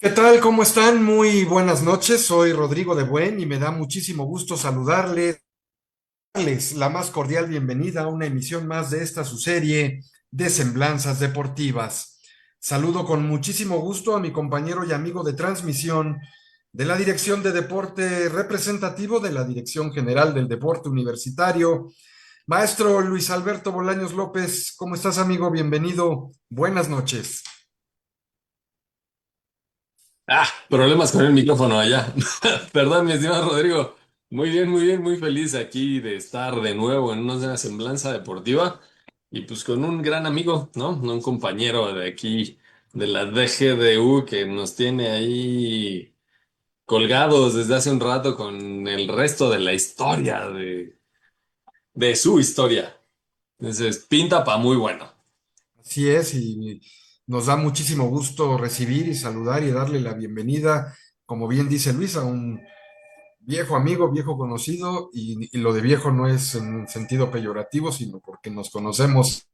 ¿Qué tal? ¿Cómo están? Muy buenas noches. Soy Rodrigo de Buen y me da muchísimo gusto saludarles, darles la más cordial bienvenida a una emisión más de esta su serie de Semblanzas Deportivas. Saludo con muchísimo gusto a mi compañero y amigo de transmisión de la Dirección de Deporte representativo de la Dirección General del Deporte Universitario, maestro Luis Alberto Bolaños López. ¿Cómo estás, amigo? Bienvenido. Buenas noches. Problemas con el micrófono allá. Perdón, mi estimado Rodrigo. Muy bien, muy bien, muy feliz aquí de estar de nuevo en una semblanza deportiva y pues con un gran amigo, ¿no? Un compañero de aquí, de la DGDU, que nos tiene ahí colgados desde hace un rato con el resto de la historia, de su historia. Entonces, pinta pa' muy bueno. Así es, y nos da muchísimo gusto recibir y saludar y darle la bienvenida, como bien dice Luis, a un viejo amigo, viejo conocido, y lo de viejo no es en sentido peyorativo, sino porque nos conocemos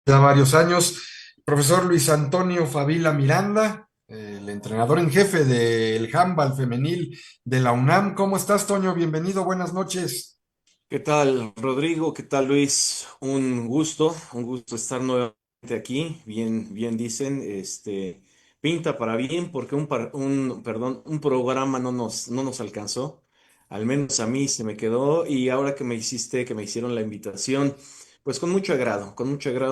ya varios años. Profesor Luis Antonio Favila Miranda, el entrenador en jefe del handball femenil de la UNAM. ¿Cómo estás, Toño? Bienvenido, buenas noches. ¿Qué tal, Rodrigo? ¿Qué tal, Luis? Un gusto estar nuevamente aquí. Bien, bien dicen, pinta para bien porque un programa no nos alcanzó. Al menos a mí se me quedó y ahora que me hicieron la invitación, pues con mucho agrado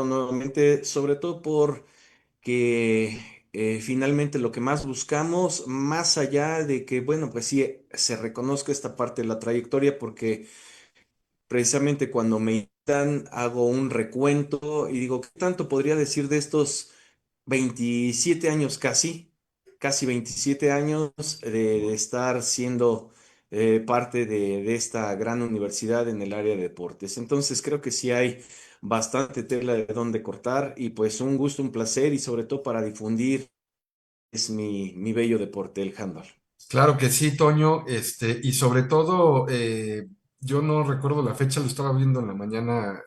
nuevamente, sobre todo porque finalmente lo que más buscamos, más allá de que, bueno, pues sí, se reconozca esta parte de la trayectoria porque precisamente cuando me invitan hago un recuento y digo, ¿qué tanto podría decir de estos 27 años casi 27 años de estar siendo parte de esta gran universidad en el área de deportes? Entonces creo que sí hay bastante tela de dónde cortar y pues un gusto, un placer y sobre todo para difundir es mi bello deporte, el handball. Claro que sí, Toño, y sobre todo, yo no recuerdo la fecha, lo estaba viendo en la mañana,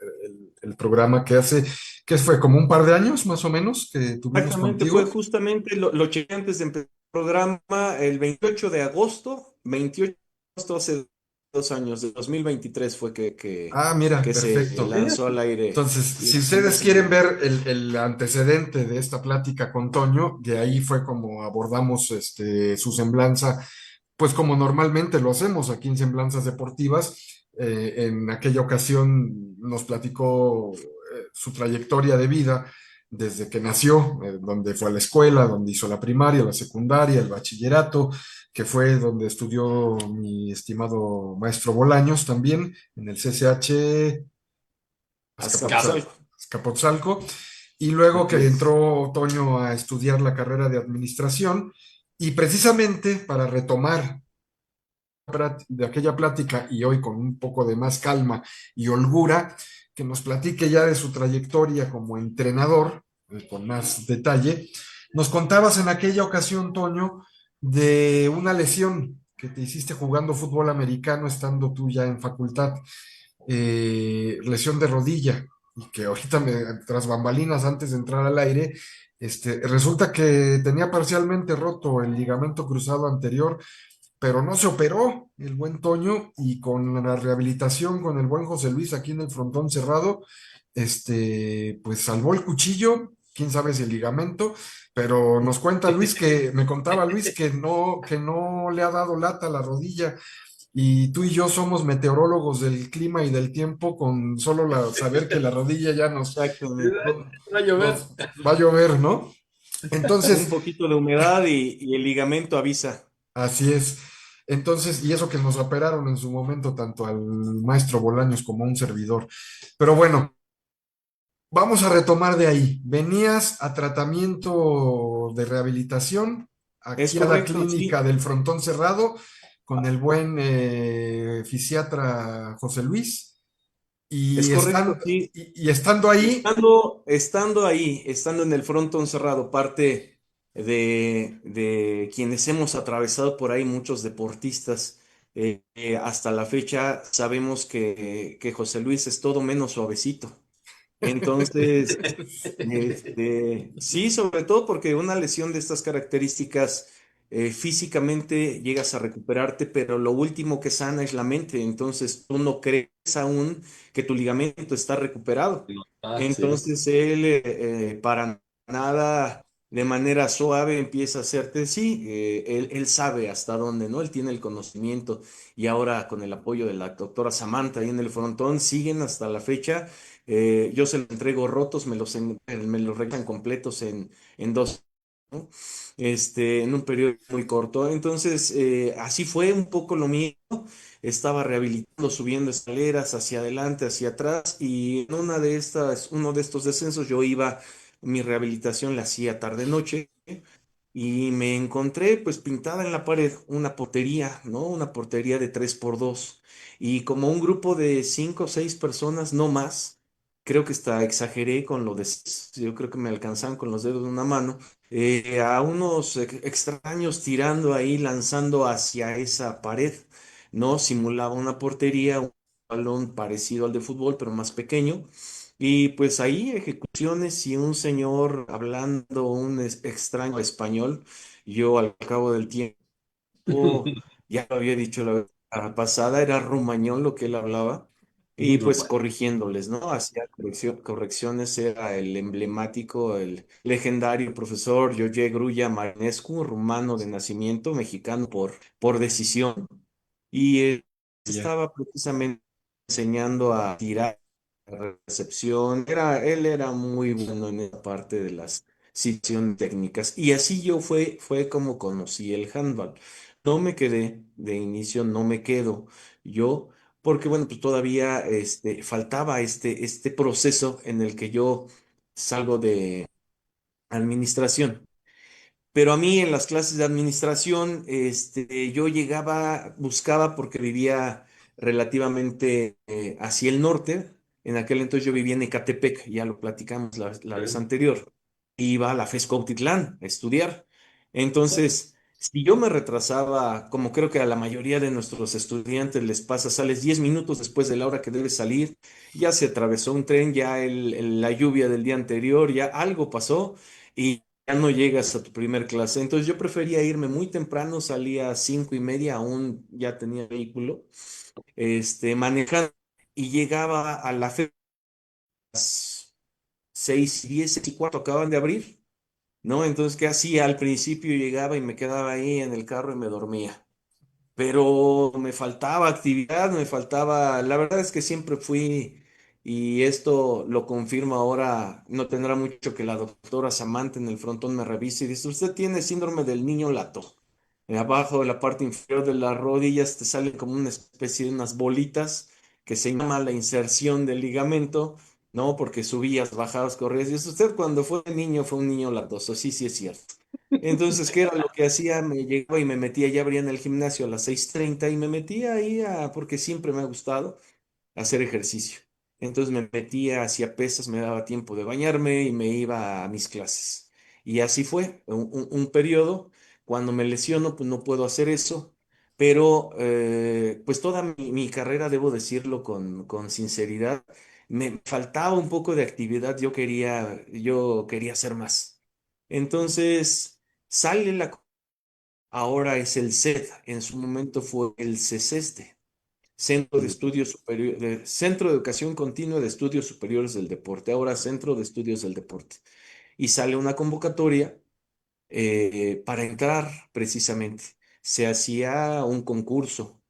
el programa que hace, que fue como un par de años más o menos que tuvimos Exactamente, fue contigo. justamente lo chequé antes de empezar el programa, el 28 de agosto hace 2 años, de 2023 fue que, que, Ah, mira, que se perfecto. lanzó al aire Entonces, la si primera ustedes quieren semblanza. ver el antecedente de esta plática con Toño, de ahí fue como abordamos su semblanza, pues como normalmente lo hacemos aquí en Semblanzas Deportivas. En aquella ocasión nos platicó su trayectoria de vida desde que nació, donde fue a la escuela, donde hizo la primaria, la secundaria, el bachillerato, que fue donde estudió mi estimado maestro Bolaños también, en el CCH Azcapotzalco. Azcapotzalco, y luego Así que es. entró Toño a estudiar la carrera de administración, y precisamente para retomar de aquella plática y hoy con un poco de más calma y holgura, que nos platique ya de su trayectoria como entrenador, con más detalle. Nos contabas en aquella ocasión, Toño, de una lesión que te hiciste jugando fútbol americano estando tú ya en facultad, lesión de rodilla, y que ahorita tras bambalinas antes de entrar al aire, resulta que tenía parcialmente roto el ligamento cruzado anterior, pero no se operó el buen Toño, y con la rehabilitación con el buen José Luis aquí en el frontón cerrado, pues salvó el cuchillo, quién sabe si el ligamento, pero nos cuenta Luis que, me contaba Luis que no le ha dado lata a la rodilla, y tú y yo somos meteorólogos del clima y del tiempo, con solo saber que la rodilla ya Exactamente. Va a llover. nos va a llover, ¿no? Un Entonces, poquito de humedad y el ligamento avisa. así es. Entonces, y eso que nos operaron en su momento, tanto al maestro Bolaños como a un servidor. Pero bueno, vamos a retomar de ahí. Venías a tratamiento de rehabilitación Es aquí a la correcto, clínica sí. del Frontón Cerrado con el buen fisiatra José Luis. Es correcto, sí. Y estando ahí, Estando en el frontón cerrado, parte de quienes hemos atravesado por ahí, muchos deportistas, hasta la fecha sabemos que José Luis es todo menos suavecito. Entonces, sí, sobre todo porque una lesión de estas características, físicamente llegas a recuperarte, pero lo último que sana es la mente. Entonces, tú no crees aún que tu ligamento está recuperado. Ah, sí. Entonces, él, para nada, de manera suave, empieza a hacerte, sí, él sabe hasta dónde, ¿no? Él tiene el conocimiento y ahora con el apoyo de la doctora Samantha ahí en el frontón, siguen hasta la fecha. Yo se los entrego rotos, me los regresan completos en dos, ¿no? En un periodo muy corto. Entonces, así fue un poco lo mío. Estaba rehabilitando, subiendo escaleras hacia adelante, hacia atrás, y en uno de estos descensos yo iba, mi rehabilitación la hacía tarde-noche y me encontré pues pintada en la pared una portería, ¿no? Una portería de 3x2. Y como un grupo de 5 o 6 personas, no más, creo que hasta exageré con lo de, yo creo que me alcanzaban con los dedos de una mano, a unos extraños tirando ahí, lanzando hacia esa pared, ¿no? Simulaba una portería, un balón parecido al de fútbol, pero más pequeño. Y pues ahí ejecuciones y un señor hablando un extraño español. Yo al cabo del tiempo, ya lo había dicho la vez pasada, era rumañol lo que él hablaba. Y pues corrigiéndoles, ¿no? Hacía correcciones, era el emblemático, el legendario profesor George Grulla Marinescu, rumano de nacimiento, mexicano por decisión. Y él Ya. estaba precisamente enseñando a tirar la recepción. Él era muy bueno en esa parte de las situaciones técnicas. Y así fue como conocí el handball. No me quedé de inicio, no me quedo yo, porque bueno, pues todavía faltaba este proceso en el que yo salgo de administración. Pero a mí en las clases de administración, yo llegaba, buscaba porque vivía relativamente hacia el norte. En aquel entonces yo vivía en Ecatepec, ya lo platicamos la vez Ok. anterior. Iba a la FES Cuautitlán a estudiar. Entonces, si yo me retrasaba, como creo que a la mayoría de nuestros estudiantes les pasa, sales 10 minutos después de la hora que debes salir, ya se atravesó un tren, ya la lluvia del día anterior, ya algo pasó y ya no llegas a tu primer clase. Entonces yo prefería irme muy temprano, salía a 5:30, aún ya tenía vehículo, manejando y llegaba a la fe a las 6:10, 6:15, acaban de abrir, ¿no? Entonces, ¿qué hacía? Al principio llegaba y me quedaba ahí en el carro y me dormía. Pero me faltaba actividad, me faltaba, la verdad es que siempre fui, y esto lo confirma ahora, no tendrá mucho que la doctora Samantha en el frontón me revise y dice, usted tiene síndrome del niño lato. Abajo de la parte inferior de las rodillas te salen como una especie de unas bolitas que se llama la inserción del ligamento, ¿no? Porque subías, bajabas, corrías. Y dice, usted cuando fue niño fue un niño latoso, sí, sí es cierto. Entonces, ¿qué era lo que hacía? Me llegaba y me metía, ya abrían el gimnasio a las 6:30 y me metía ahí porque siempre me ha gustado hacer ejercicio. Entonces me metía, hacía pesas, me daba tiempo de bañarme y me iba a mis clases. Y así fue, un periodo. Cuando me lesiono, pues no puedo hacer eso, pero pues toda mi carrera, debo decirlo con sinceridad, me faltaba un poco de actividad, yo quería hacer más. Entonces, sale ahora es el CED, en su momento fue el CESESTE. Centro de Educación Continua de Estudios Superiores del Deporte, ahora Centro de Estudios del Deporte. Y sale una convocatoria para entrar precisamente. Se hacía un concurso.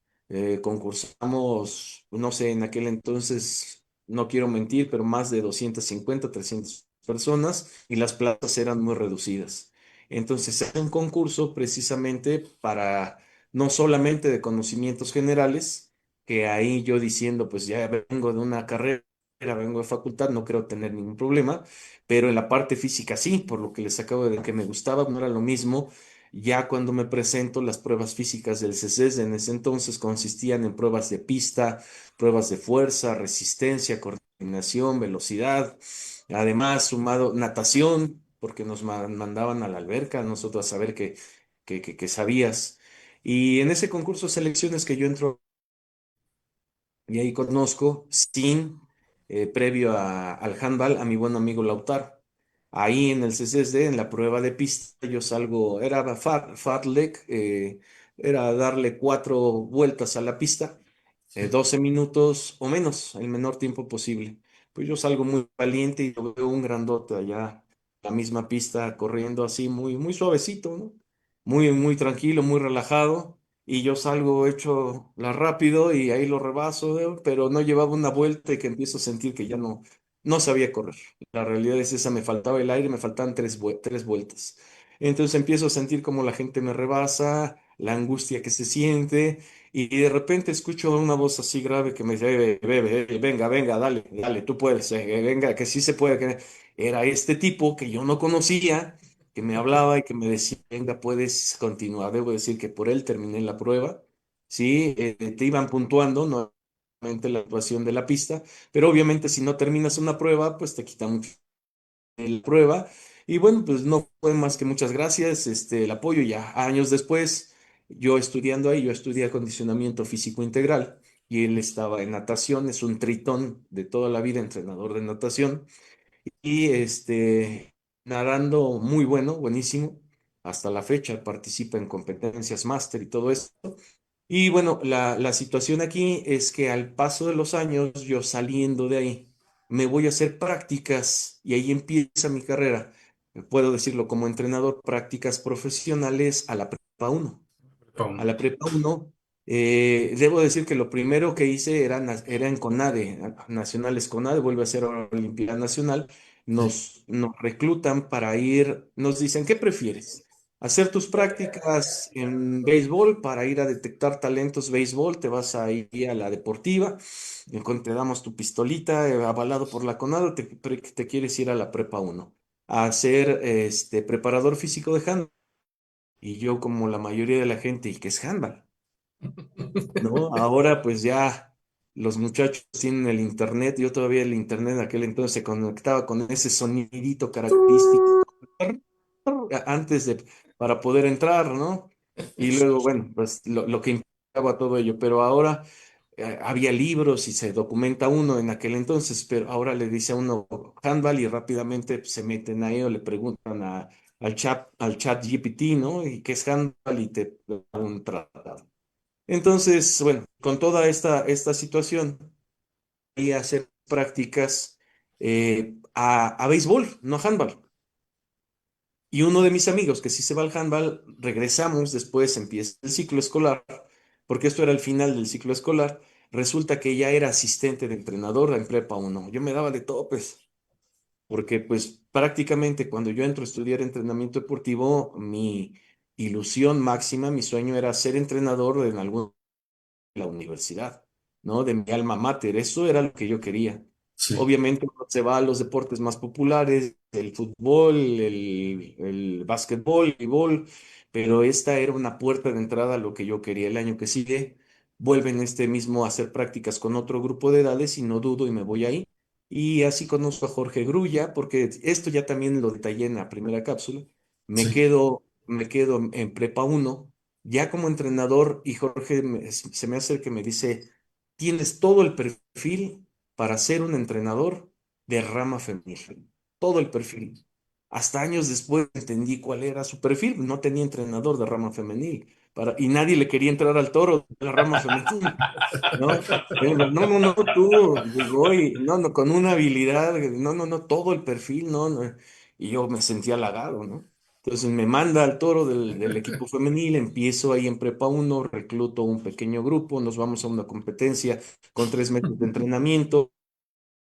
Concursamos, no sé, en aquel entonces, no quiero mentir, pero más de 250 300 personas y las plazas eran muy reducidas. Entonces, se hace un concurso precisamente para no solamente de conocimientos generales, que ahí yo diciendo, pues ya vengo de una carrera, vengo de facultad, no creo tener ningún problema, pero en la parte física sí, por lo que les acabo de que me gustaba, no era lo mismo. Ya cuando me presento, las pruebas físicas del CCS en ese entonces consistían en pruebas de pista, pruebas de fuerza, resistencia, coordinación, velocidad, además sumado natación, porque nos mandaban a la alberca, nosotros a saber que sabías. Y en ese concurso de selecciones que yo entro y ahí conozco, sin previo al handball a mi buen amigo Lautaro. Ahí en el CCSD, en la prueba de pista, yo salgo, era fartlek, era darle 4 vueltas a la pista, 12 minutos o menos, el menor tiempo posible. Pues yo salgo muy valiente y yo veo un grandote allá, la misma pista, corriendo así, muy, muy suavecito, ¿no? Muy, muy tranquilo, muy relajado. Y yo salgo hecho la rápido y ahí lo rebaso, pero no llevaba una vuelta y que empiezo a sentir que ya no sabía correr. La realidad es esa, me faltaba el aire, me faltaban 3 vueltas. Entonces empiezo a sentir como la gente me rebasa, la angustia que se siente, y de repente escucho una voz así grave que me dice, venga, venga, dale, dale, tú puedes, venga, que sí se puede. Era este tipo que yo no conocía, que me hablaba y que me decía, venga, puedes continuar. Debo decir que por él terminé la prueba, ¿sí? Te iban puntuando, nuevamente la actuación de la pista, pero obviamente si no terminas una prueba, pues te quitan mucho la prueba. Y bueno, pues no fue más que muchas gracias, el apoyo. Ya años después, yo estudiando ahí, yo estudié acondicionamiento físico integral y él estaba en natación, es un tritón de toda la vida, entrenador de natación y nadando muy bueno, buenísimo. Hasta la fecha participa en competencias máster y todo eso. Y bueno, la situación aquí es que al paso de los años, yo saliendo de ahí, me voy a hacer prácticas y ahí empieza mi carrera. Puedo decirlo como entrenador, prácticas profesionales a la prepa uno. A Pum. la prepa uno, debo decir que lo primero que hice era en CONADE, Nacionales CONADE, vuelve a ser ahora Olimpiada Nacional. Sí, Nos reclutan para ir, nos dicen, ¿qué prefieres? Hacer tus prácticas en béisbol para ir a detectar talentos béisbol, te vas a ir a la deportiva, te damos tu pistolita, avalado por la CONADE, te quieres ir a la prepa uno a ser preparador físico de handball. Y yo, como la mayoría de la gente, ¿y qué es handball? ¿No? Ahora pues ya los muchachos tienen el internet, yo todavía el internet en aquel entonces se conectaba con ese sonidito característico antes de, para poder entrar, ¿no? Y luego, bueno, pues lo que implicaba todo ello, pero ahora había libros y se documenta uno en aquel entonces, pero ahora le dice a uno handball y rápidamente se meten ahí o le preguntan al chat GPT, ¿no? ¿Y qué es handball? Y te da un tratado. Entonces, bueno, con toda esta situación, y hacer prácticas a béisbol, no a handball. Y uno de mis amigos que sí se va al handball, regresamos, después empieza el ciclo escolar, porque esto era el final del ciclo escolar, resulta que ya era asistente de entrenador en prepa uno. Yo me daba de topes, porque pues prácticamente cuando yo entro a estudiar entrenamiento deportivo, mi ilusión máxima, mi sueño era ser entrenador en algún la universidad, ¿no? De mi alma mater. Eso era lo que yo quería. sí, Obviamente uno se va a los deportes más populares, el fútbol, el básquetbol, el voleibol, pero esta era una puerta de entrada a lo que yo quería. El año que sigue, vuelven este mismo a hacer prácticas con otro grupo de edades y no dudo y me voy ahí. Y así conozco a Jorge Grulla, porque esto ya también lo detallé en la primera cápsula. sí. Me quedo en prepa uno ya como entrenador, y Jorge se me acerca y me dice, tienes todo el perfil para ser un entrenador de rama femenil, todo el perfil. Hasta años después entendí cuál era su perfil, no tenía entrenador de rama femenil, y nadie le quería entrar al toro de la rama femenil, ¿no? No, tú, digo, y no, no, con una habilidad, no, todo el perfil, no. Y yo me sentía halagado, ¿no? Entonces me manda al toro del equipo femenil, empiezo ahí en prepa uno, recluto un pequeño grupo, nos vamos a una competencia con 3 meses de entrenamiento.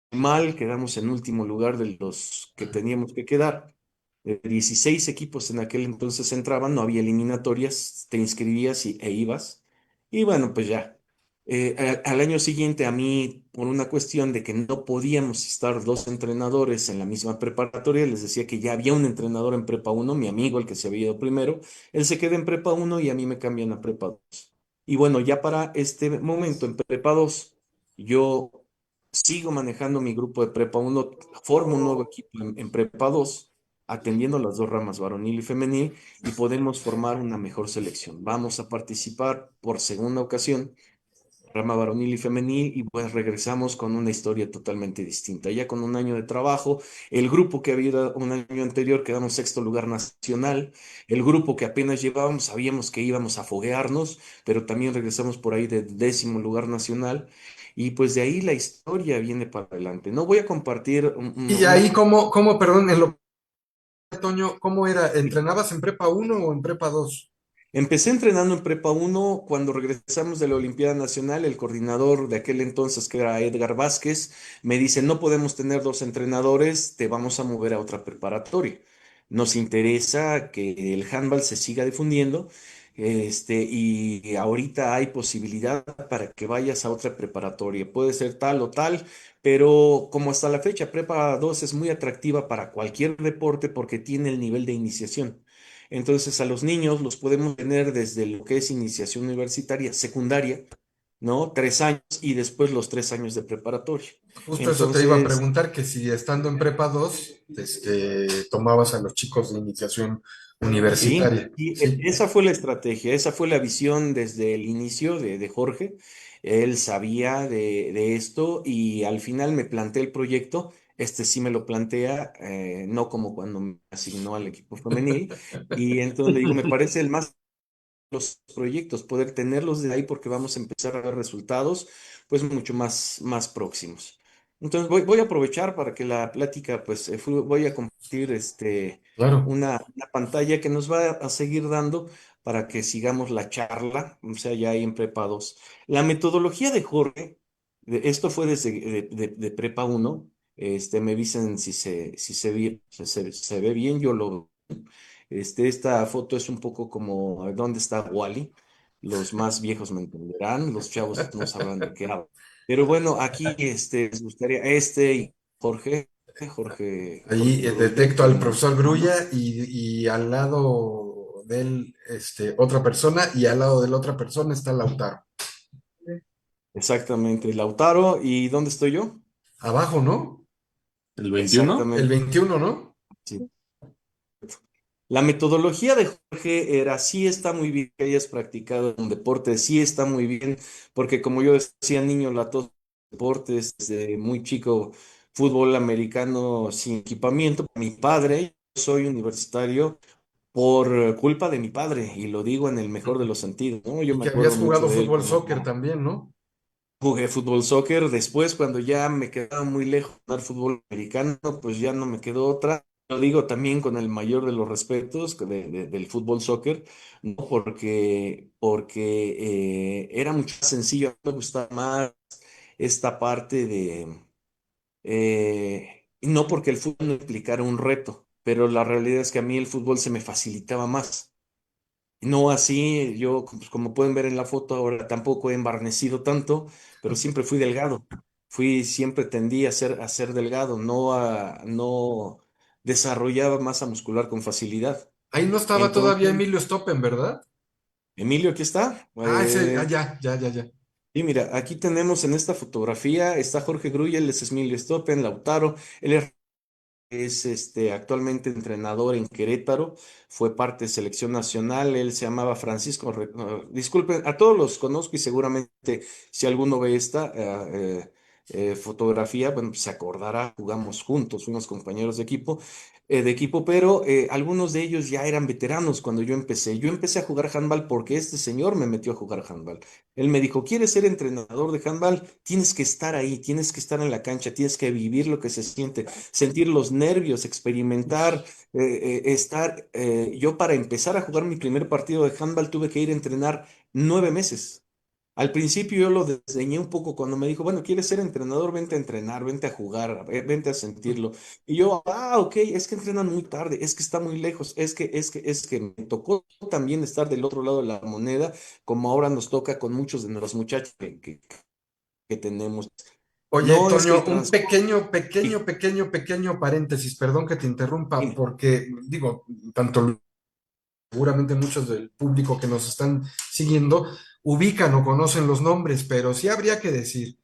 Mal, quedamos en último lugar de los que teníamos que quedar. 16 equipos en aquel entonces entraban, no había eliminatorias, te inscribías e ibas. Y bueno, pues ya. Al año siguiente, a mí, por una cuestión de que no podíamos estar dos entrenadores en la misma preparatoria, les decía que ya había un entrenador en prepa uno, mi amigo, el que se había ido primero, él se queda en prepa uno y a mí me cambian a prepa 2. Y bueno, ya para este momento en prepa 2 yo sigo manejando mi grupo de prepa uno, formo un nuevo equipo en prepa 2 atendiendo las dos ramas, varonil y femenil, y podemos formar una mejor selección. Vamos a participar por segunda ocasión rama varonil y femenil, y pues regresamos con una historia totalmente distinta. Ya con un año de trabajo, el grupo que había ido un año anterior quedamos en sexto lugar nacional, el grupo que apenas llevábamos sabíamos que íbamos a foguearnos, pero también regresamos por ahí de décimo lugar nacional, y pues de ahí la historia viene para adelante. No voy a compartir Y ahí, perdón, en lo, Toño, ¿cómo era? ¿Entrenabas en prepa uno o en prepa 2? Empecé entrenando en Prepa uno. Cuando regresamos de la Olimpiada Nacional, el coordinador de aquel entonces, que era Edgar Vázquez, me dice, no podemos tener dos entrenadores, te vamos a mover a otra preparatoria. Nos interesa que el handball se siga difundiendo, y ahorita hay posibilidad para que vayas a otra preparatoria. Puede ser tal o tal, pero como hasta la fecha, Prepa 2 es muy atractiva para cualquier deporte porque tiene el nivel de iniciación. Entonces, a los niños los podemos tener desde lo que es iniciación universitaria, secundaria, ¿no? 3 años y después los 3 años de preparatoria. Justo eso te iba a Entonces, preguntar, que si estando en prepa 2, tomabas a los chicos de iniciación sí, universitaria. y Sí, esa fue la estrategia, esa fue la visión desde el inicio de Jorge. Él sabía de esto y al final me planteé el proyecto. Este sí me lo plantea, no como cuando me asignó al equipo femenil. Y entonces le digo, me parece el más los proyectos, poder tenerlos de ahí porque vamos a empezar a ver resultados pues mucho más próximos. Entonces voy a aprovechar para que la plática, pues voy a compartir claro. una pantalla que nos va a seguir dando para que sigamos la charla, o sea, ya ahí en Prepa 2. La metodología de Jorge, esto fue desde de Prepa 1, me dicen si se ve bien, yo lo esta foto es un poco como ¿dónde está Wally? Los más viejos me entenderán, los chavos no sabrán de qué hablo. Pero bueno, aquí les gustaría y Ahí Jorge Grulla, detecto que al viene profesor manejando. Grulla y al lado de él, otra persona, y al lado de la otra persona está Lautaro. Exactamente, Lautaro. ¿Y dónde estoy yo? Abajo, ¿no? ¿El 21? El Exactamente. 21, ¿no? Sí. La metodología de Jorge era, sí está muy bien que hayas practicado un deporte, sí está muy bien, porque como yo decía, niño, todos deportes, desde muy chico, fútbol americano sin equipamiento. Mi padre, yo soy universitario por culpa de mi padre, y lo digo en el mejor de los sentidos, ¿no? Yo Y me que habías acuerdo mucho jugado de él fútbol, cuando soccer también, ¿no? jugué fútbol, soccer. Después, cuando ya me quedaba muy lejos de jugar fútbol americano, pues ya no me quedó otra. Lo digo también con el mayor de los respetos del fútbol, soccer, ¿no? Porque era mucho más sencillo. A mí me gustaba más esta parte y no porque el fútbol no implicara un reto, pero la realidad es que a mí el fútbol se me facilitaba más. No así, yo, pues, como pueden ver en la foto, ahora tampoco he embarnecido tanto, pero siempre fui delgado. Siempre tendí a ser delgado, no desarrollaba masa muscular con facilidad. Ahí no estaba todavía Entonces, Emilio Stoppen, ¿verdad? Emilio, aquí está. Ah, ya, ya, ya, ya. Y mira, aquí tenemos en esta fotografía, está Jorge Gruy, él es Emilio Stoppen, Lautaro, él es actualmente entrenador en Querétaro, fue parte de selección nacional, él se llamaba Francisco, disculpen, a todos los conozco y seguramente si alguno ve esta fotografía, bueno, pues se acordará, jugamos juntos, fuimos compañeros de equipo, pero algunos de ellos ya eran veteranos cuando yo empecé. Yo empecé a jugar handball porque este señor me metió a jugar handball. Él me dijo, ¿quieres ser entrenador de handball? Tienes que estar ahí, tienes que estar en la cancha, tienes que vivir lo que se siente, sentir los nervios, experimentar, estar. Yo para empezar a jugar mi primer partido de handball tuve que ir a entrenar 9 meses. Al principio yo lo desdeñé un poco cuando me dijo, bueno, ¿quieres ser entrenador? Vente a entrenar, vente a jugar, vente a sentirlo. Y yo, ok, es que entrenan muy tarde, es que está muy lejos, es que me tocó también estar del otro lado de la moneda, como ahora nos toca con muchos de los muchachos que tenemos. Oye, No es que Toño, el un transporte. pequeño paréntesis, perdón que te interrumpa, Dime. porque digo, tanto seguramente muchos del público que nos están siguiendo ubican o conocen los nombres, pero sí habría que decir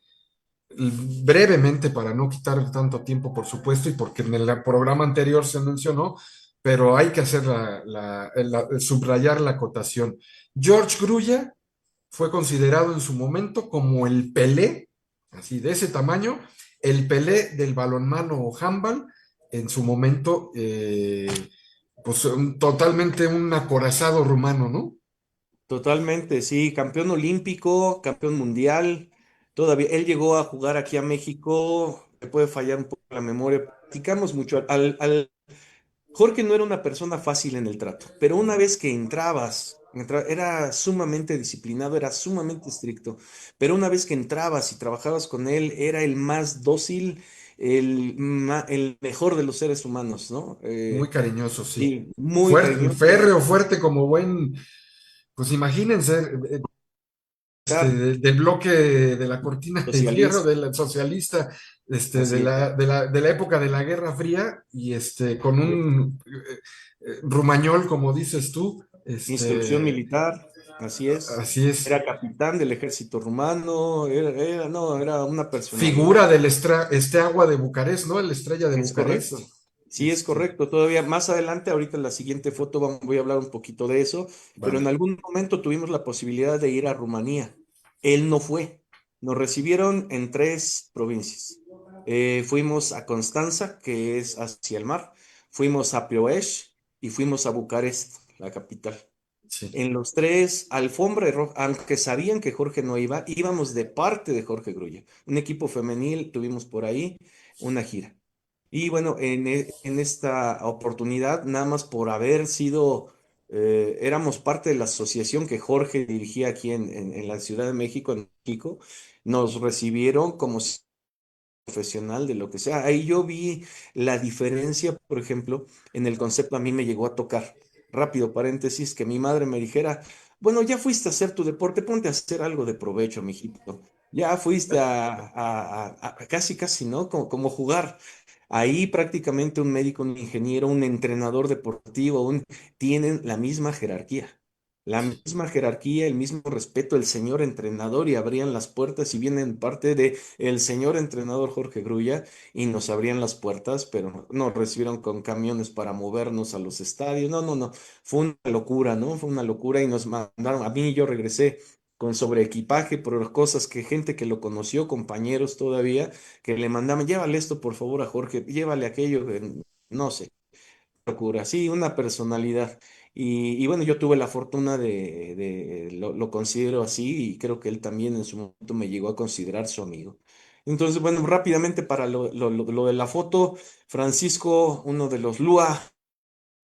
brevemente para no quitar tanto tiempo, por supuesto, y porque en el programa anterior se mencionó, pero hay que hacer subrayar la acotación. George Grulla fue considerado en su momento como el Pelé, así de ese tamaño, el Pelé del balonmano o handball, en su momento, pues totalmente un acorazado rumano, ¿no? Totalmente, sí, campeón olímpico, campeón mundial. Todavía, él llegó a jugar aquí a México, me puede fallar un poco la memoria. Platicamos mucho. Jorge no era una persona fácil en el trato, pero una vez que era sumamente disciplinado, era sumamente estricto, pero una vez que entrabas y trabajabas con él, era el más dócil, el mejor de los seres humanos, ¿no? Muy cariñoso, sí. Sí, muy Fuerte, cariñoso, férreo, fuerte como buen, pues imagínense, era del bloque de la cortina de hierro, socialista, del socialista, así es. de la época de la Guerra Fría, y con Así es. un rumañol, como dices tú, Instrucción militar, así es. así es, Era capitán del ejército rumano, no, era una personalidad. figura del agua de Bucarest, ¿no? El Estrella de Es Bucarest. correcto. Sí, es Este, correcto. Todavía más adelante, ahorita en la siguiente foto voy a hablar un poquito de eso, pero en vale, algún momento tuvimos la posibilidad de ir a Rumanía. Él no fue. Nos recibieron en tres provincias. Fuimos a Constanza, que es hacia el mar, fuimos a Ploiești y fuimos a Bucarest, la capital. sí, En los tres, alfombra roja, aunque sabían que Jorge no iba, íbamos de parte de Jorge Grulla. Un equipo femenil tuvimos por ahí una gira. Y bueno, en esta oportunidad, nada más por haber sido, éramos parte de la asociación que Jorge dirigía aquí en la Ciudad de México, en México, nos recibieron como profesional de lo que sea. Ahí yo vi la diferencia, por ejemplo, en el concepto a mí me llegó a tocar. Rápido paréntesis, que mi madre me dijera, bueno, ya fuiste a hacer tu deporte, ponte a hacer algo de provecho, mijito. Ya fuiste a casi, casi, ¿no? Como jugar. Ahí prácticamente un médico, un ingeniero, un entrenador deportivo, tienen la misma jerarquía. La misma jerarquía, el mismo respeto, el señor entrenador y abrían las puertas y vienen parte de el señor entrenador Jorge Grulla y nos abrían las puertas, pero nos recibieron con camiones para movernos a los estadios. No, no, no, fue una locura, ¿no? Fue una locura y nos mandaron, a mí yo regresé con sobreequipaje por cosas que gente que lo conoció, compañeros todavía, que le mandaban, llévale esto por favor a Jorge, llévale aquello, no sé, locura, sí, una personalidad. Y bueno, yo tuve la fortuna lo considero así y creo que él también en su momento me llegó a considerar su amigo. Entonces, bueno, rápidamente para lo de la foto, Francisco, uno de los Lua,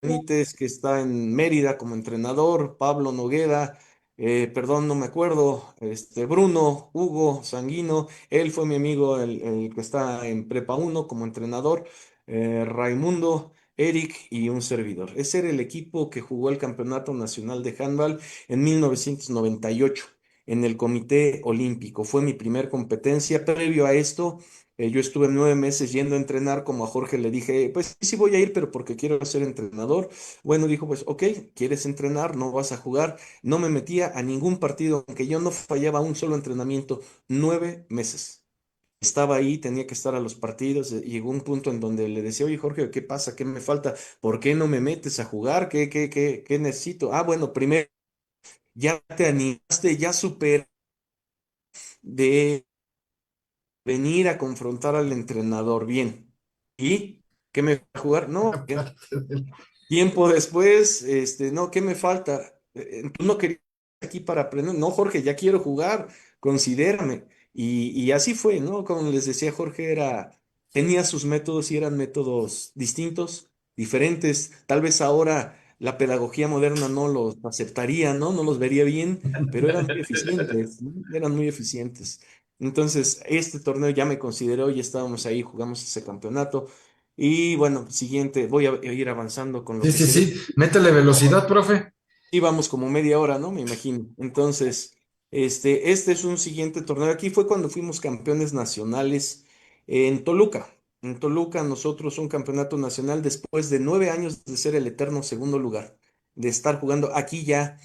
Benítez, que está en Mérida como entrenador, Pablo Noguera, perdón, no me acuerdo, Bruno, Hugo, Sanguino, él fue mi amigo, el que está en Prepa uno como entrenador, Raimundo, Eric y un servidor. Ese era el equipo que jugó el Campeonato Nacional de Handball en 1998 en el Comité Olímpico. Fue mi primer competencia. Previo a esto, yo estuve 9 meses yendo a entrenar, como a Jorge le dije, pues sí voy a ir, pero porque quiero ser entrenador. Bueno, dijo, pues ok, ¿quieres entrenar? No vas a jugar. No me metía a ningún partido, aunque yo no fallaba un solo entrenamiento, 9 meses. Estaba ahí, tenía que estar a los partidos. Llegó un punto en donde le decía, oye Jorge, ¿qué pasa? ¿Qué me falta? ¿Por qué no me metes a jugar? ¿Qué necesito? Ah, bueno, primero, ya te animaste, ya superé de venir a confrontar al entrenador bien. ¿Y qué me va a jugar? No, ya. Tiempo después, no, ¿qué me falta? Tú no querías estar aquí para aprender. No, Jorge, ya quiero jugar, considérame. Y así fue, ¿no? Como les decía, Jorge tenía sus métodos y eran métodos distintos, diferentes. Tal vez ahora la pedagogía moderna no los aceptaría, ¿no? No los vería bien, pero eran muy eficientes, ¿no? Eran muy eficientes. Entonces, este torneo ya me consideró, ya estábamos ahí, jugamos ese campeonato. Y bueno, siguiente, voy a ir avanzando con lo sí, que sí, quedé. sí, métele velocidad, profe. Íbamos como media hora, ¿no? Me imagino. Entonces, este es un siguiente torneo. Aquí fue cuando fuimos campeones nacionales en Toluca. En Toluca, nosotros un campeonato nacional después de 9 años de ser el eterno segundo lugar, de estar jugando. Aquí ya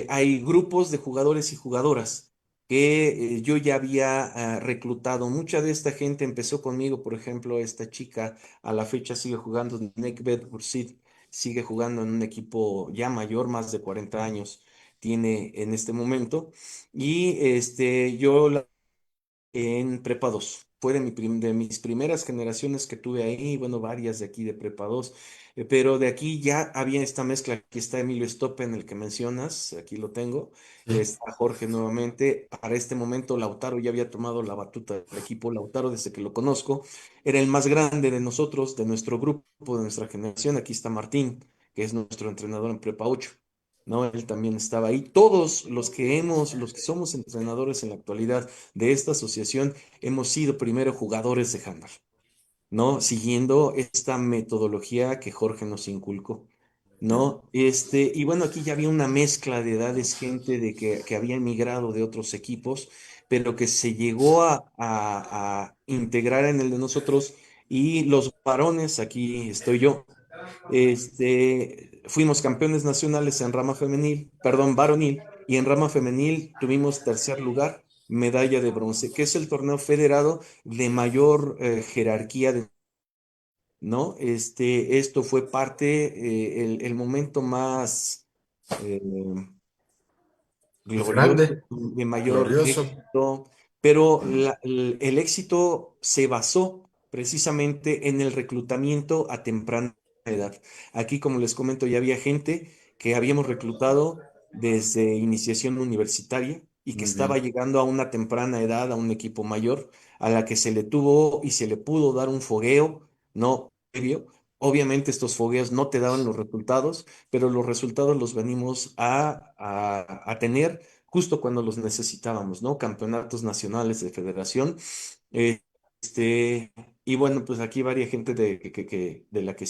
hay grupos de jugadores y jugadoras que yo ya había reclutado. Mucha de esta gente empezó conmigo, por ejemplo, esta chica a la fecha sigue jugando en Necbet Bursid, sigue jugando en un equipo ya mayor, más de 40 años. tiene en este momento. Y yo en Prepa 2. Fue de mis primeras generaciones que tuve ahí, bueno, varias de aquí de Prepa 2, pero de aquí ya había esta mezcla. Aquí está Emilio Stoppen, el que mencionas, aquí lo tengo. Sí, Está Jorge nuevamente. Para este momento, Lautaro ya había tomado la batuta del equipo. Lautaro, desde que lo conozco, era el más grande de nosotros, de nuestro grupo, de nuestra generación. Aquí está Martín, que es nuestro entrenador en Prepa 8. ¿No? Él también estaba ahí. Todos los que somos entrenadores en la actualidad de esta asociación hemos sido primero jugadores de handball, ¿no? Siguiendo esta metodología que Jorge nos inculcó, ¿no? Y bueno, aquí ya había una mezcla de edades, gente que había emigrado de otros equipos, pero que se llegó a integrar en el de nosotros. Y los varones, aquí estoy yo, fuimos campeones nacionales en rama femenil, perdón, varonil, y en rama femenil tuvimos tercer lugar, medalla de bronce, que es el torneo federado de mayor jerarquía, ¿no? Esto fue parte, el momento más eh, pues glorioso, grande, de mayor glorioso. éxito, pero el éxito se basó precisamente en el reclutamiento a temprana edad. Aquí, como les comento, ya había gente que habíamos reclutado desde iniciación universitaria y que Muy estaba bien. llegando a una temprana edad, a un equipo mayor, a la que se le tuvo y se le pudo dar un fogueo, no previo. Obviamente estos fogueos no te daban los resultados, pero los resultados los venimos a tener justo cuando los necesitábamos, ¿no? Campeonatos nacionales de federación. eh, Este, y bueno, pues aquí varia gente de la que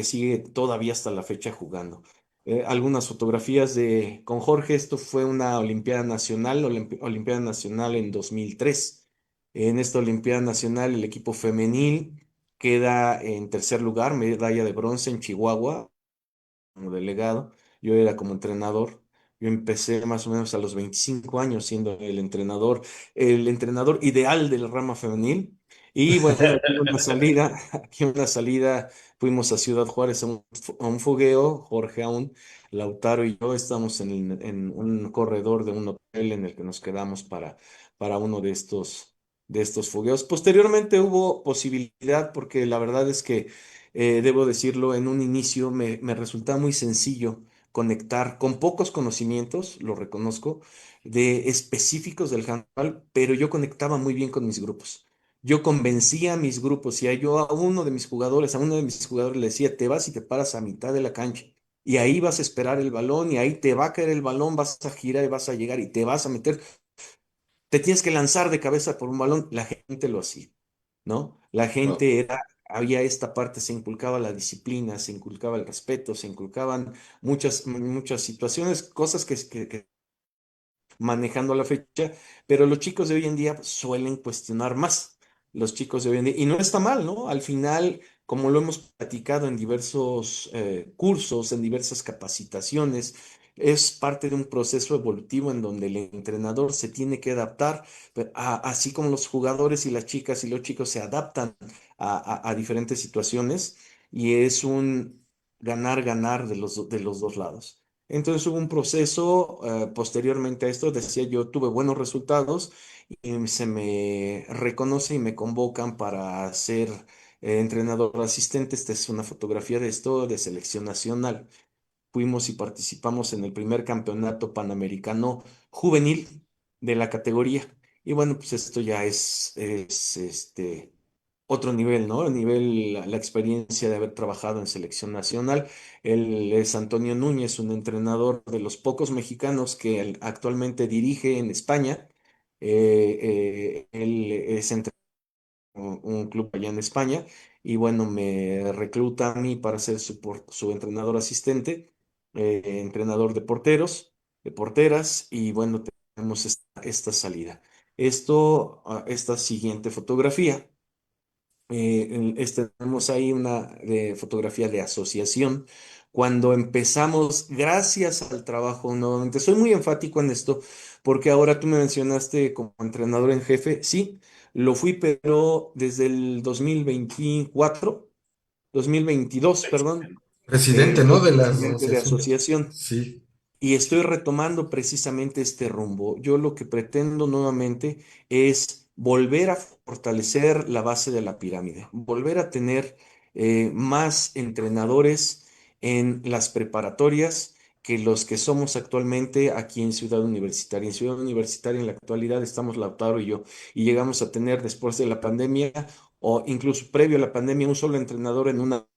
sigue todavía hasta la fecha jugando. Algunas fotografías con Jorge. Esto fue una Olimpiada Nacional, Olimpiada Nacional en 2003. En esta Olimpiada Nacional, el equipo femenil queda en tercer lugar, medalla de bronce en Chihuahua como delegado. Yo era como entrenador. Yo empecé más o menos a los 25 años siendo el entrenador ideal de la rama femenil. Y bueno, aquí una salida, fuimos a Ciudad Juárez a un fogueo. Jorge aún, Lautaro y yo estamos en un corredor de un hotel en el que nos quedamos para uno de estos fogueos. Posteriormente hubo posibilidad, porque la verdad es que debo decirlo, en un inicio me resultaba muy sencillo conectar con pocos conocimientos, lo reconozco, de específicos del handball, pero yo conectaba muy bien con mis grupos. Yo convencía a mis grupos y a uno de mis jugadores le decía, te vas y te paras a mitad de la cancha. Y ahí vas a esperar el balón y ahí te va a caer el balón, vas a girar y vas a llegar y te vas a meter, te tienes que lanzar de cabeza por un balón. La gente lo hacía, ¿no? Wow. Había esta parte, se inculcaba la disciplina, se inculcaba el respeto, se inculcaban muchas situaciones, cosas que manejando la fecha, pero los chicos de hoy en día suelen cuestionar más. Los chicos de hoy en día, y no está mal, ¿no? Al final, como lo hemos platicado en diversos cursos, en diversas capacitaciones, es parte de un proceso evolutivo en donde el entrenador se tiene que adaptar, así como los jugadores y las chicas y los chicos se adaptan a diferentes situaciones, y es un ganar-ganar de los dos lados. Entonces hubo un proceso, posteriormente a esto, decía yo, tuve buenos resultados y se me reconoce y me convocan para ser entrenador asistente. Esta es una fotografía de esto, de selección nacional. Fuimos y participamos en el primer campeonato panamericano juvenil de la categoría. Y bueno, pues esto ya es otro nivel, ¿no? El nivel, la experiencia de haber trabajado en selección nacional. Él es Antonio Núñez, un entrenador de los pocos mexicanos que él actualmente dirige en España. Él es un club allá en España, y bueno, me recluta a mí para ser su entrenador asistente, entrenador de porteros, de porteras, y bueno, tenemos esta salida. Esta siguiente fotografía. Tenemos ahí una fotografía de asociación. Cuando empezamos, gracias al trabajo, nuevamente, soy muy enfático en esto, porque ahora tú me mencionaste como entrenador en jefe. Sí, lo fui, pero desde el 2022, perdón, Presidente, ¿no? fui De la presidente de asociación. asociación. Sí. y estoy retomando precisamente este rumbo. Yo lo que pretendo nuevamente es volver a fortalecer la base de la pirámide, volver a tener más entrenadores en las preparatorias que los que somos actualmente aquí en Ciudad Universitaria. En Ciudad Universitaria en la actualidad estamos Lautaro y yo, y llegamos a tener después de la pandemia o incluso previo a la pandemia un solo entrenador en una.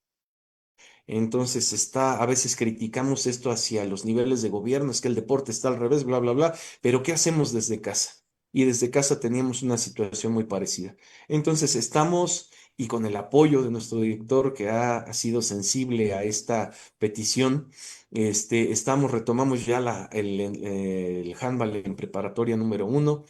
Entonces a veces criticamos esto hacia los niveles de gobierno, es que el deporte está al revés, bla, bla, bla, pero ¿qué hacemos desde casa? Y desde casa teníamos una situación muy parecida. Entonces estamos, y con el apoyo de nuestro director que ha sido sensible a esta petición, retomamos ya el handball en preparatoria número 1.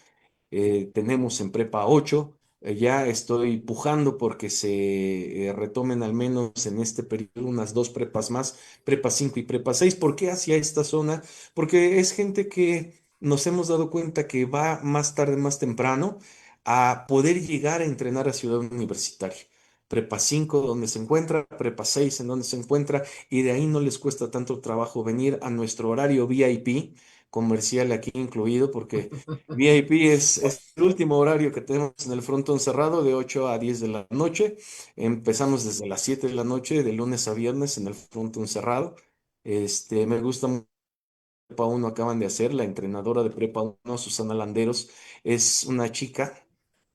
Tenemos en prepa 8. Ya estoy pujando porque se retomen al menos en este periodo unas dos prepas más, prepa 5 y prepa 6. ¿Por qué hacia esta zona? Porque es gente que nos hemos dado cuenta que va más tarde, más temprano, a poder llegar a entrenar a Ciudad Universitaria. Prepa 5 donde se encuentra, prepa 6 en donde se encuentra, y de ahí no les cuesta tanto trabajo venir a nuestro horario VIP, comercial aquí incluido, porque VIP es el último horario que tenemos en el frontón cerrado de 8 a 10 de la noche. Empezamos desde las 7 de la noche, de lunes a viernes en el frontón cerrado. Me gusta mucho. Prepa 1 acaban de hacer, la entrenadora de Prepa 1, Susana Landeros, es una chica,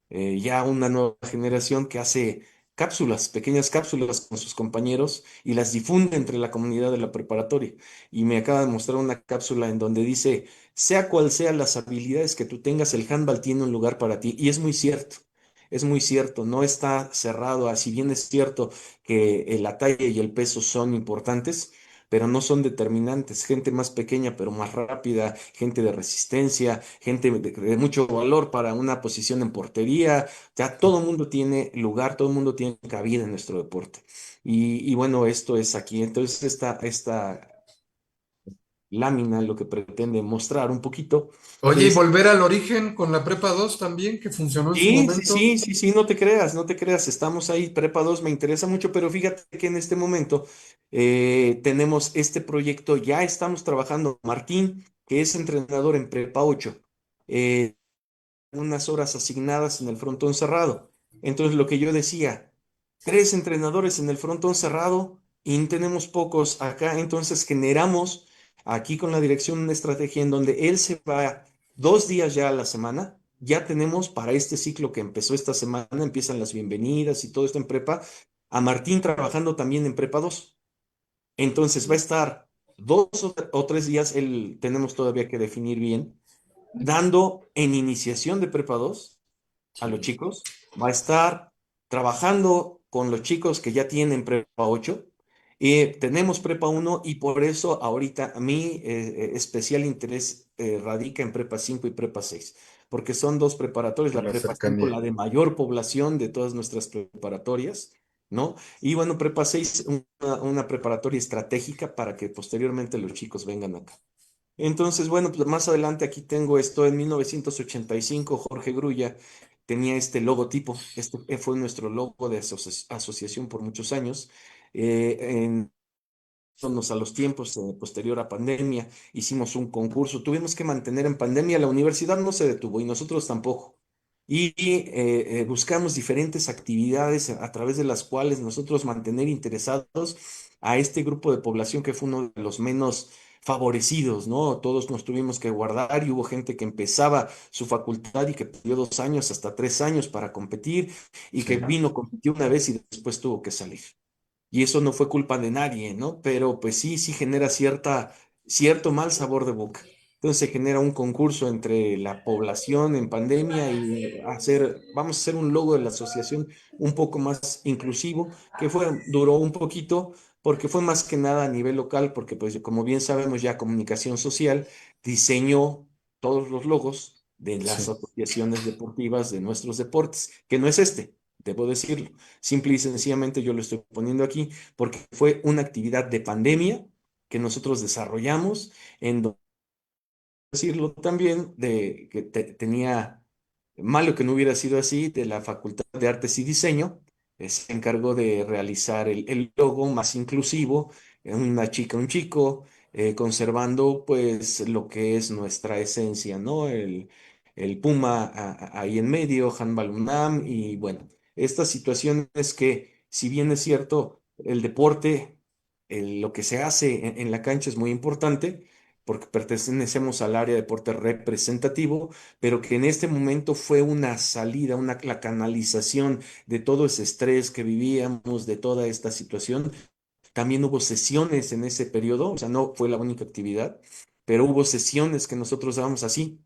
ya una nueva generación que hace cápsulas, pequeñas cápsulas con sus compañeros y las difunde entre la comunidad de la preparatoria. Y me acaba de mostrar una cápsula en donde dice, sea cual sean las habilidades que tú tengas, el handball tiene un lugar para ti. Y es muy cierto. Es muy cierto, no está cerrado, si bien es cierto que la talla y el peso son importantes, pero no son determinantes. Gente más pequeña pero más rápida, gente de resistencia, gente de mucho valor para una posición en portería. Ya todo el mundo tiene lugar, todo el mundo tiene cabida en nuestro deporte. Y bueno, esto es aquí. Entonces, esta lámina lo que pretende mostrar un poquito Oye, y es. volver al origen con la Prepa 2 también, que funcionó en su Sí, sí, momento. sí, sí, sí, no te creas, no te creas, estamos ahí, Prepa 2 me interesa mucho, pero fíjate que en este momento tenemos este proyecto, ya estamos trabajando, Martín, que es entrenador en Prepa 8, eh, unas horas asignadas en el frontón cerrado. Entonces, lo que yo decía, tres entrenadores en el frontón cerrado y tenemos pocos acá, entonces generamos aquí con la dirección una estrategia en donde él se va 2 días ya a la semana. Ya tenemos para este ciclo que empezó esta semana, empiezan las bienvenidas y todo esto en prepa, a Martín trabajando también en prepa 2. Entonces va a estar 2 o 3 días, tenemos todavía que definir bien, dando en iniciación de prepa 2 a los Sí, chicos, va a estar trabajando con los chicos que ya tienen prepa 8 y tenemos prepa 1 y por eso ahorita a mí especial interés radica en prepa 5 y prepa 6 porque son dos preparatorios, por la la prepa 5 cercanía. la de mayor población de todas nuestras preparatorias, ¿no? Y bueno, prepa 6 una preparatoria estratégica para que posteriormente los chicos vengan acá. Entonces, bueno, pues más adelante aquí tengo esto. En 1985, Jorge Grulla tenía este logotipo. Este fue nuestro logo de asociación por muchos años. A los tiempos posterior a pandemia, hicimos un concurso. Tuvimos que mantener en pandemia. La universidad no se detuvo y nosotros tampoco. Y buscamos diferentes actividades a través de las cuales nosotros mantener interesados a este grupo de población que fue uno de los menos favorecidos, ¿no? Todos nos tuvimos que guardar y hubo gente que empezaba su facultad y que perdió 2 años, hasta 3 años para competir y Sí, que vino, compitió una vez y después tuvo que salir. Y eso no fue culpa de nadie, ¿no? Pero pues sí, sí genera cierto mal sabor de boca. Entonces se genera un concurso entre la población en pandemia y vamos a hacer un logo de la asociación un poco más inclusivo, duró un poquito porque fue más que nada a nivel local, porque pues como bien sabemos ya Comunicación Social diseñó todos los logos de las sí. asociaciones deportivas de nuestros deportes, que no es este, debo decirlo. Simple y sencillamente yo lo estoy poniendo aquí porque fue una actividad de pandemia que nosotros desarrollamos, en decirlo también, de que tenía, malo que no hubiera sido así, de la Facultad de Artes y Diseño, se encargó de realizar el logo más inclusivo, una chica, un chico, conservando pues lo que es nuestra esencia, ¿no? El Puma ahí en medio, Handball UNAM y bueno, esta situación es que si bien es cierto, el deporte, lo que se hace en la cancha es muy importante porque pertenecemos al área de deporte representativo, pero que en este momento fue una salida, la canalización de todo ese estrés que vivíamos, de toda esta situación. También hubo sesiones en ese periodo, o sea, no fue la única actividad, pero hubo sesiones que nosotros dábamos así.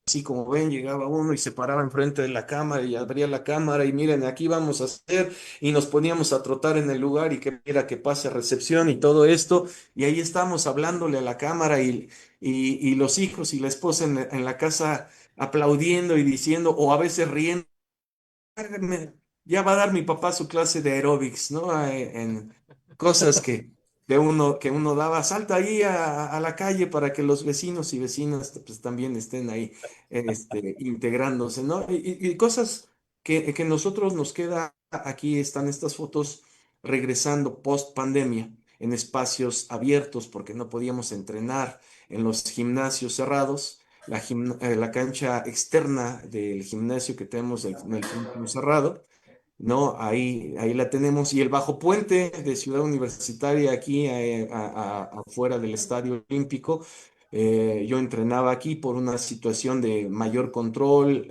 Así como ven, llegaba uno y se paraba enfrente de la cámara y abría la cámara y miren, aquí vamos a hacer y nos poníamos a trotar en el lugar y que mira que pase recepción y todo esto. Y ahí estamos hablándole a la cámara y los hijos y la esposa en la casa aplaudiendo y diciendo, o a veces riendo ya va a dar mi papá su clase de aeróbics, ¿no? En cosas que uno daba, salta ahí a la calle para que los vecinos y vecinas pues también estén ahí integrándose, ¿no? Y cosas que nosotros nos queda, aquí están estas fotos regresando post pandemia en espacios abiertos porque no podíamos entrenar en los gimnasios cerrados la cancha externa del gimnasio que tenemos en el campus cerrado, ¿no? Ahí la tenemos. Y el bajo puente de Ciudad Universitaria, aquí afuera del Estadio Olímpico, yo entrenaba aquí por una situación de mayor control.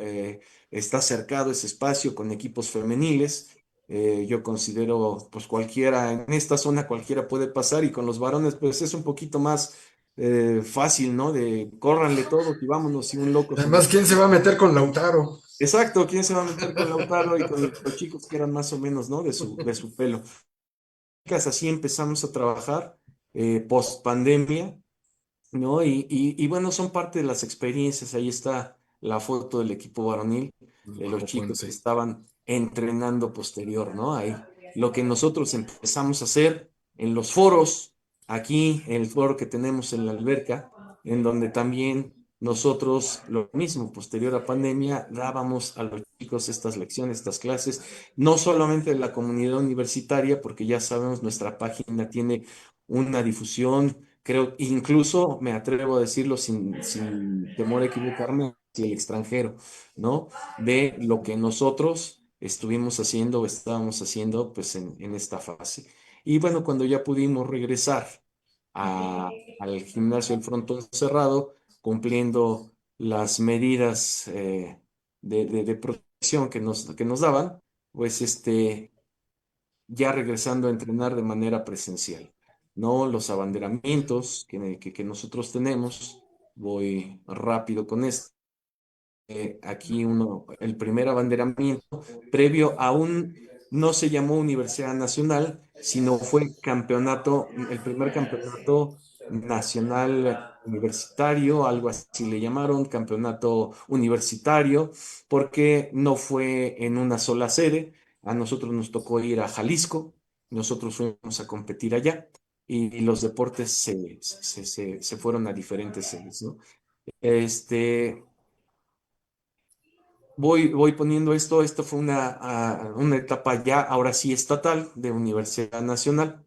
Está cercado ese espacio con equipos femeniles. Yo considero, pues cualquiera, en esta zona cualquiera puede pasar y con los varones, pues es un poquito más fácil, ¿no? De córranle todos y vámonos si un loco se Además, nos... ¿quién se va a meter con Lautaro? Exacto, ¿quién se va a meter con Lautaro y con los chicos que eran más o menos, ¿no? De su pelo. Así empezamos a trabajar post pandemia, ¿no? Y bueno, son parte de las experiencias. Ahí está la foto del equipo varonil, El de los bajo chicos que puente. estaban entrenando posterior, ¿no? Ahí. Lo que nosotros empezamos a hacer en los foros, aquí en el foro que tenemos en la alberca, en donde también nosotros, lo mismo, posterior a pandemia, dábamos a los chicos estas lecciones, estas clases, no solamente de la comunidad universitaria, porque ya sabemos, nuestra página tiene una difusión. Creo, incluso me atrevo a decirlo sin temor a equivocarme, hacia el extranjero, ¿no? De lo que nosotros estuvimos haciendo o estábamos haciendo, pues, en esta fase. Y bueno, cuando ya pudimos regresar al gimnasio del frontón cerrado, cumpliendo las medidas de protección que nos daban, pues, ya regresando a entrenar de manera presencial. No los abanderamientos que nosotros tenemos. Voy rápido con esto. Aquí el primer abanderamiento, previo aún no se llamó Universidad Nacional, sino fue el primer campeonato nacional universitario, algo así le llamaron, campeonato universitario, porque no fue en una sola sede. A nosotros nos tocó ir a Jalisco, nosotros fuimos a competir allá y los deportes se fueron a diferentes sedes, ¿no? Este, voy poniendo esto fue una etapa ya, ahora sí estatal, de Universidad Nacional,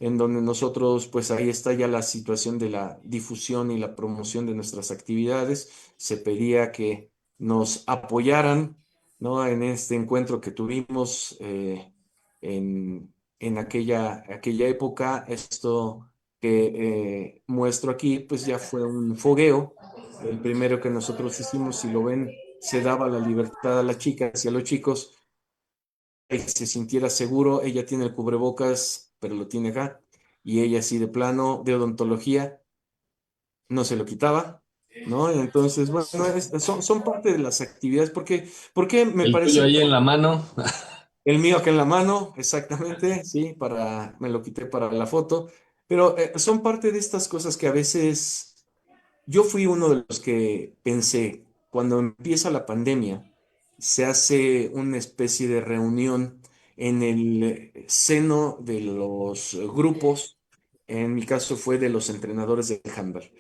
en donde nosotros, pues ahí está ya la situación de la difusión y la promoción de nuestras actividades. Se pedía que nos apoyaran, ¿no? En este encuentro que tuvimos en aquella época. Esto que muestro aquí, pues ya fue un fogueo. El primero que nosotros hicimos, si lo ven, se daba la libertad a las chicas y a los chicos que se sintiera seguro. Ella tiene el cubrebocas, pero lo tiene acá. Y ella así de plano, de odontología, no se lo quitaba, ¿no? Entonces, bueno, son parte de las actividades. Porque me El tuyo parece ahí en la mano. el mío acá en la mano, exactamente, sí, me lo quité para la foto. Pero son parte de estas cosas que a veces... Yo fui uno de los que pensé, cuando empieza la pandemia, se hace una especie de reunión en el seno de los grupos, en mi caso fue de los entrenadores de handball,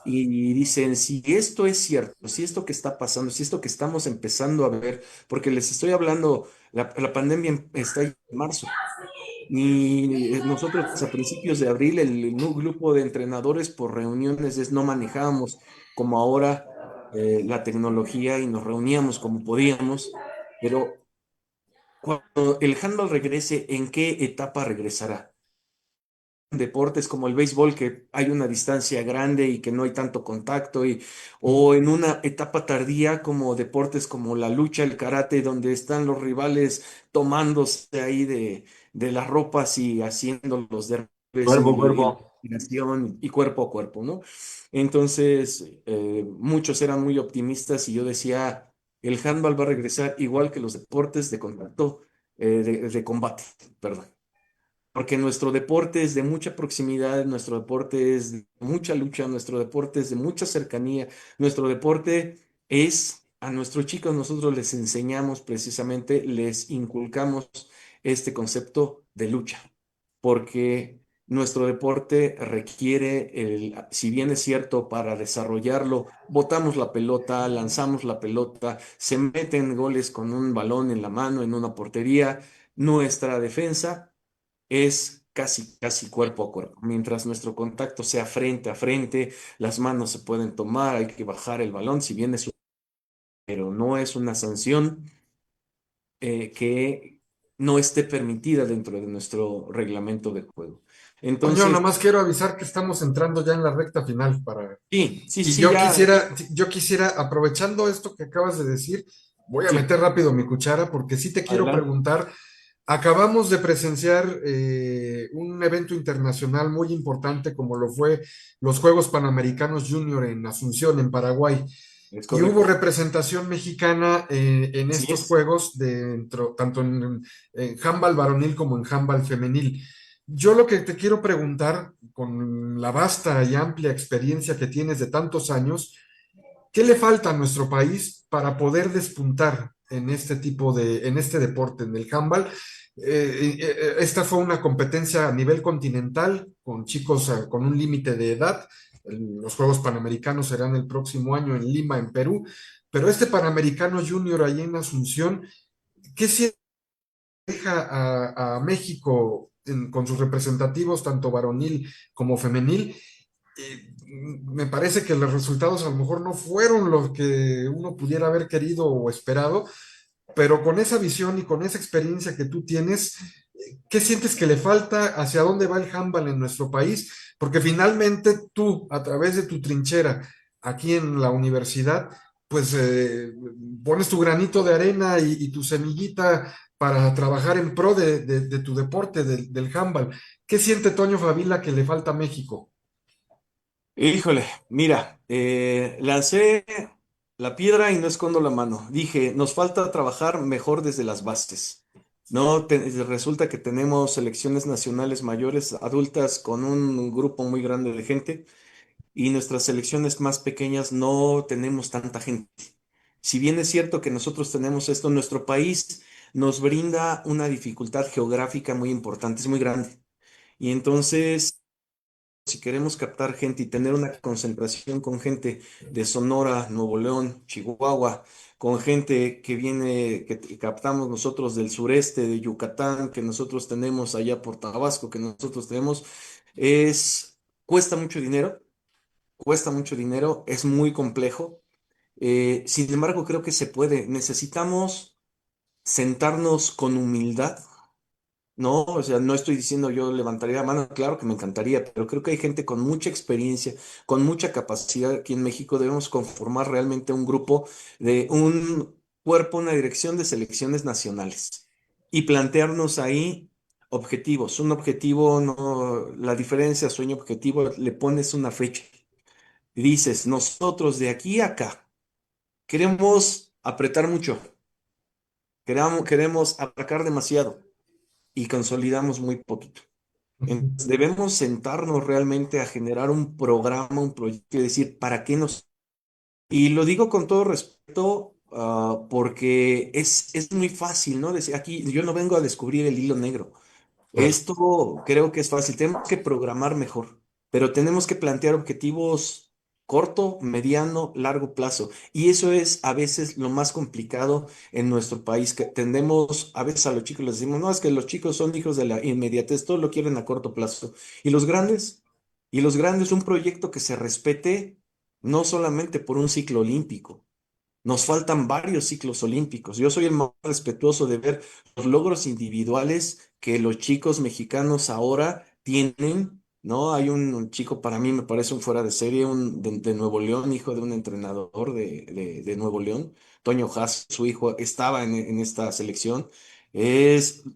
y dicen, si esto es cierto, si esto que está pasando, si esto que estamos empezando a ver, porque les estoy hablando, la pandemia está en marzo. Y nosotros a principios de abril, grupo de entrenadores por reuniones no manejábamos como ahora la tecnología y nos reuníamos como podíamos, pero cuando el handball regrese, ¿en qué etapa regresará? Deportes como el béisbol, que hay una distancia grande y que no hay tanto contacto, o en una etapa tardía como deportes como la lucha, el karate, donde están los rivales tomándose ahí de las ropas y haciendo los derribes Cuerpo, y la cuerpo. coordinación y cuerpo a cuerpo, ¿no? Entonces, muchos eran muy optimistas y yo decía, el handball va a regresar igual que los deportes de contacto, de combate, perdón, porque nuestro deporte es de mucha proximidad, nuestro deporte es de mucha lucha, nuestro deporte es de mucha cercanía, nuestro deporte es a nuestros chicos, nosotros les enseñamos precisamente, les inculcamos este concepto de lucha, porque nuestro deporte requiere, si bien es cierto, para desarrollarlo, botamos la pelota, lanzamos la pelota, se meten goles con un balón en la mano, en una portería, nuestra defensa es casi, casi cuerpo a cuerpo. Mientras nuestro contacto sea frente a frente, las manos se pueden tomar, hay que bajar el balón, si bien pero no es una sanción que no esté permitida dentro de nuestro reglamento de juego. Yo Entonces, nomás quiero avisar que estamos entrando ya en la recta final para... sí, sí, Y sí, ya, yo quisiera, aprovechando esto que acabas de decir, voy a sí, meter rápido mi cuchara porque sí te quiero adelante. preguntar. Acabamos de presenciar un evento internacional muy importante como lo fue los Juegos Panamericanos Junior en Asunción, en Paraguay. Es Y hubo correcto. representación mexicana en Así estos es. juegos, tanto en handball varonil como en handball femenil. Yo lo que te quiero preguntar, con la vasta y amplia experiencia que tienes de tantos años, ¿qué le falta a nuestro país para poder despuntar en este en este deporte, en el handball? Esta fue una competencia a nivel continental, con chicos con un límite de edad. Los Juegos Panamericanos serán el próximo año en Lima, en Perú, pero este Panamericano Junior ahí en Asunción, ¿qué se deja a México con sus representativos, tanto varonil como femenil? Me parece que los resultados a lo mejor no fueron los que uno pudiera haber querido o esperado, pero con esa visión y con esa experiencia que tú tienes, ¿qué sientes que le falta? ¿Hacia dónde va el handball en nuestro país? Porque finalmente tú, a través de tu trinchera aquí en la universidad, pues pones tu granito de arena y tu semillita para trabajar en pro de tu deporte, del handball. ¿Qué siente Toño Favila que le falta a México? Híjole, mira, lancé la piedra y no escondo la mano. Dije, nos falta trabajar mejor desde las bases. No, resulta que tenemos selecciones nacionales mayores, adultas, con un grupo muy grande de gente, y nuestras selecciones más pequeñas no tenemos tanta gente. Si bien es cierto que nosotros tenemos esto, nuestro país nos brinda una dificultad geográfica muy importante, es muy grande. Y entonces si queremos captar gente y tener una concentración con gente de Sonora, Nuevo León, Chihuahua, con gente que viene, que captamos nosotros del sureste, de Yucatán, que nosotros tenemos allá por Tabasco, que nosotros tenemos, es, cuesta mucho dinero, es muy complejo. Sin embargo, creo que se puede. Necesitamos sentarnos con humildad. No, o sea, no estoy diciendo yo levantaría la mano, claro que me encantaría, pero creo que hay gente con mucha experiencia, con mucha capacidad aquí en México. Debemos conformar realmente un grupo de un cuerpo, una dirección de selecciones nacionales y plantearnos ahí objetivos. Un objetivo, no, la diferencia, sueño, objetivo, le pones una fecha y dices, nosotros de aquí a acá queremos apretar mucho, queremos abarcar demasiado y consolidamos muy poquito. Entonces, debemos sentarnos realmente a generar un programa, un proyecto y decir, ¿para qué nos...? Y lo digo con todo respeto, porque es muy fácil, ¿no? Decir, aquí yo no vengo a descubrir el hilo negro. Claro. Esto creo que es fácil. Tenemos que programar mejor, pero tenemos que plantear objetivos corto, mediano, largo plazo. Y eso es a veces lo más complicado en nuestro país, que tendemos, a veces a los chicos les decimos, no, es que los chicos son hijos de la inmediatez, todo lo quieren a corto plazo. ¿Y los grandes? Y los grandes, un proyecto que se respete no solamente por un ciclo olímpico. Nos faltan varios ciclos olímpicos. Yo soy el más respetuoso de ver los logros individuales que los chicos mexicanos ahora tienen, ¿no? Hay un chico, para mí me parece un fuera de serie, de Nuevo León, hijo de un entrenador de Nuevo León, Toño Haas, su hijo, estaba en esta selección.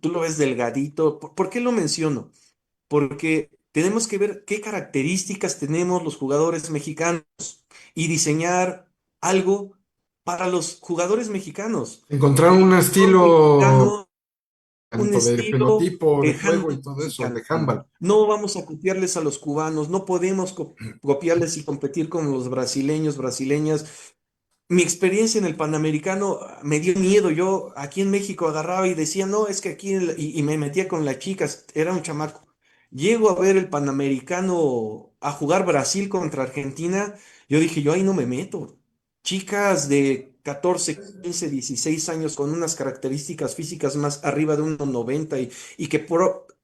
Tú lo ves delgadito. ¿Por qué lo menciono? Porque tenemos que ver qué características tenemos los jugadores mexicanos y diseñar algo para los jugadores mexicanos. Encontrar El un jugador estilo, mexicano, un tanto de estilo fenotipo, de de juego y handball todo eso, mexicano. de handball. No vamos a copiarles a los cubanos, no podemos copiarles y competir con los brasileños, brasileñas. Mi experiencia en el Panamericano me dio miedo. Yo aquí en México agarraba y decía, no, es que aquí, y me metía con las chicas, era un chamaco. Llego a ver el Panamericano a jugar Brasil contra Argentina. Yo dije, yo ahí no me meto. Chicas de 14, 15, 16 años con unas características físicas más arriba de 1,90 y que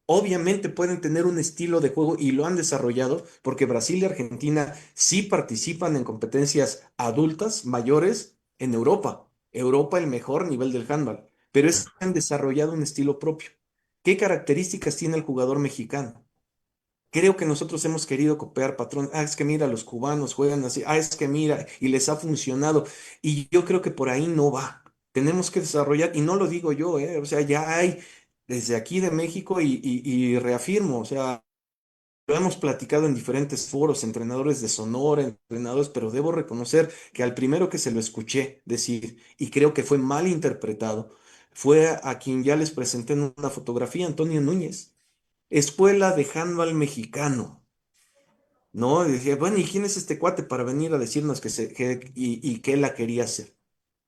obviamente pueden tener un estilo de juego y lo han desarrollado porque Brasil y Argentina sí participan en competencias adultas, mayores, en Europa. Europa el mejor nivel del handball, pero es que han desarrollado un estilo propio. ¿Qué características tiene el jugador mexicano? Creo que nosotros hemos querido copiar patrón. Ah, es que mira, los cubanos juegan así. Ah, es que mira, y les ha funcionado. Y yo creo que por ahí no va. Tenemos que desarrollar, y no lo digo yo, ¿eh? O sea, ya hay desde aquí de México y reafirmo, o sea, lo hemos platicado en diferentes foros, entrenadores de Sonora, entrenadores, pero debo reconocer que al primero que se lo escuché decir, y creo que fue mal interpretado, fue a quien ya les presenté en una fotografía, Antonio Núñez. Escuela de handball mexicano, ¿no? Y decía, bueno, ¿y quién es este cuate para venir a decirnos y que él la quería hacer?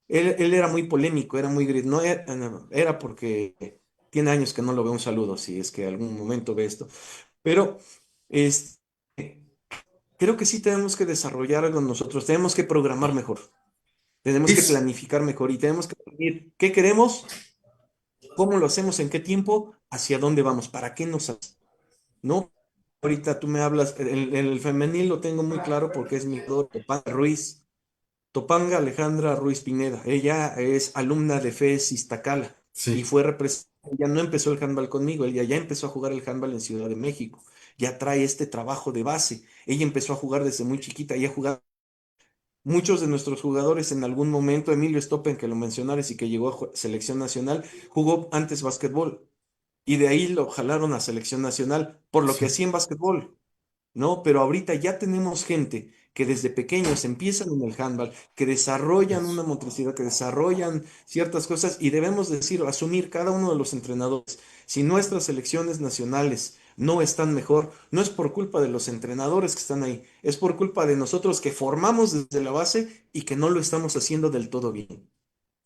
Él era muy polémico, era muy no era, no, era porque tiene años que no lo veo. Un saludo, si es que algún momento ve esto. Pero es, creo que sí tenemos que desarrollar algo nosotros, tenemos que programar mejor, tenemos que Luis, planificar mejor y tenemos que definir qué queremos, cómo lo hacemos, en qué tiempo, hacia dónde vamos, para qué nos hace. No, ahorita tú me hablas, en el femenil lo tengo muy claro porque es mi jugador, Topanga Ruiz, Topanga Alejandra Ruiz Pineda. Ella es alumna de FES Iztacala y sí, fue representada. Ella no empezó el handball conmigo, ella ya empezó a jugar el handball en Ciudad de México. Ya trae este trabajo de base. Ella empezó a jugar desde muy chiquita, ya jugaba. Muchos de nuestros jugadores en algún momento, Emilio Stoppen, que lo mencionares y que llegó a selección nacional, jugó antes básquetbol y de ahí lo jalaron a selección nacional por lo que sí, hacía en básquetbol, ¿no? Pero ahorita ya tenemos gente que desde pequeños empiezan en el handball, que desarrollan una motricidad, que desarrollan ciertas cosas y debemos decir, asumir cada uno de los entrenadores. Si nuestras selecciones nacionales no están mejor, no es por culpa de los entrenadores que están ahí, es por culpa de nosotros que formamos desde la base y que no lo estamos haciendo del todo bien.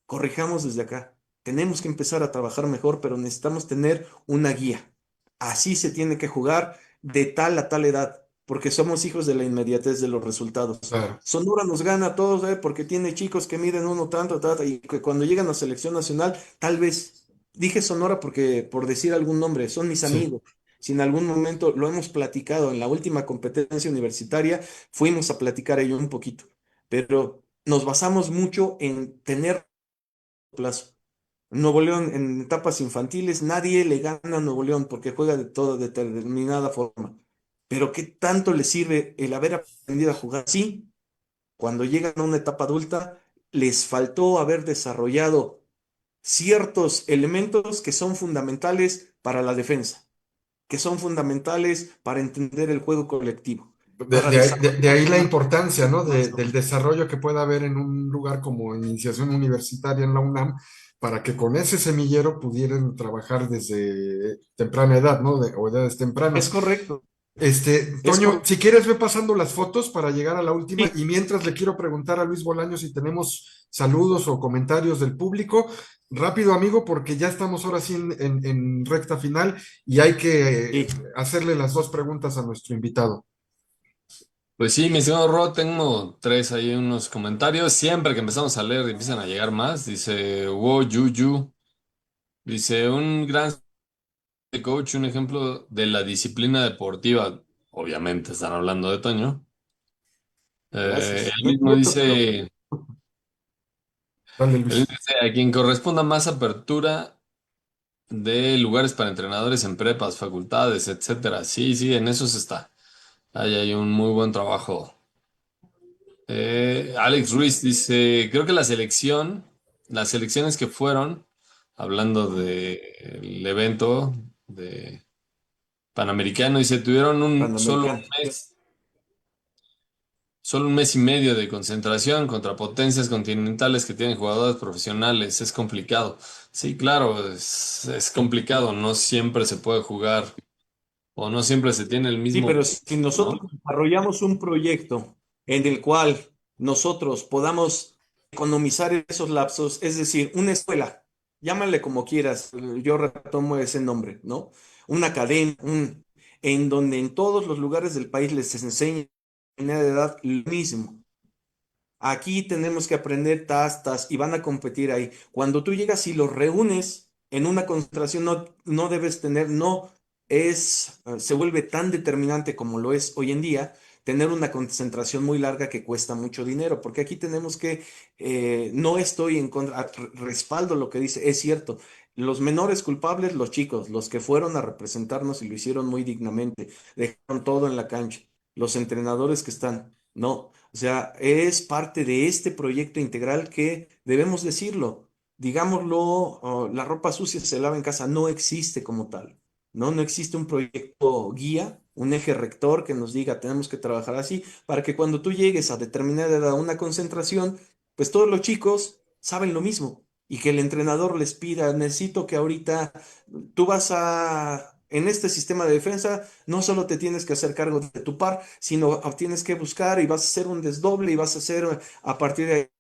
Corrijamos desde acá. Tenemos que empezar a trabajar mejor, pero necesitamos tener una guía. Así se tiene que jugar de tal a tal edad, porque somos hijos de la inmediatez de los resultados. claro. Sonora nos gana a todos, porque tiene chicos que miden uno tanto, tanto, y que cuando llegan a selección nacional, tal vez, dije Sonora porque, por decir algún nombre, son mis Sí. amigos. Si en algún momento lo hemos platicado en la última competencia universitaria, fuimos a platicar ello un poquito, pero nos basamos mucho en tener plazo. Nuevo León en etapas infantiles, nadie le gana a Nuevo León porque juega de toda determinada forma. Pero ¿qué tanto le sirve el haber aprendido a jugar así? Cuando llegan a una etapa adulta, les faltó haber desarrollado ciertos elementos que son fundamentales para la defensa, que son fundamentales para entender el juego colectivo, para De desarrollar ahí la una importancia, ¿no? confianza. Del desarrollo que pueda haber en un lugar como iniciación universitaria en la UNAM, para que con ese semillero pudieran trabajar desde temprana edad, ¿no? O edades Es tempranas. correcto, es Toño, correcto. si quieres, ve pasando las fotos para llegar a la última. Sí, Y mientras le quiero preguntar a Luis Bolaño si tenemos saludos o comentarios del público. Rápido, amigo, porque ya estamos ahora sí en recta final y hay que sí. hacerle las dos preguntas a nuestro invitado. Pues sí, mi estimado Rod, tengo tres ahí unos comentarios. Siempre que empezamos a leer empiezan a llegar más. Dice Wo Yuyu. Dice un gran coach, un ejemplo de la disciplina deportiva. Obviamente están hablando de Toño. Gracias. Él No es mismo cierto, pero dice, Dale, él Luis. dice, a quien corresponda más apertura de lugares para entrenadores en prepas, facultades, etcétera. Sí, sí, en eso se está. Ahí hay un muy buen trabajo. Alex Ruiz dice, creo que las elecciones que fueron, hablando del evento de Panamericano, dice, tuvieron Panamericano. solo un mes y medio de concentración contra potencias continentales que tienen jugadores profesionales. Es complicado. Sí, claro, es complicado. No siempre se puede jugar o no siempre se tiene el Sí, mismo pero tiempo, si nosotros ¿no? desarrollamos un proyecto en el cual nosotros podamos economizar esos lapsos, es decir, una escuela, llámale como quieras, yo retomo ese nombre, ¿no? Una academia, en donde en todos los lugares del país les enseñe a una edad lo mismo. Aquí tenemos que aprender tas, y van a competir ahí. Cuando tú llegas y los reúnes en una concentración, no debes tener, no es, se vuelve tan determinante como lo es hoy en día, tener una concentración muy larga que cuesta mucho dinero, porque aquí tenemos que, no estoy en contra, respaldo lo que dice, es cierto. Los menores culpables, los chicos, los que fueron a representarnos y lo hicieron muy dignamente, dejaron todo en la cancha. Los entrenadores que están, no. O sea, es parte de este proyecto integral que debemos decirlo. Digámoslo, la ropa sucia se lava en casa, no existe como tal, ¿no? No existe un proyecto guía, un eje rector que nos diga tenemos que trabajar así, para que cuando tú llegues a determinada edad, a una concentración, pues todos los chicos saben lo mismo y que el entrenador les pida, necesito que ahorita tú vas en este sistema de defensa, no solo te tienes que hacer cargo de tu par, sino tienes que buscar y vas a hacer un desdoble y vas a hacer a partir de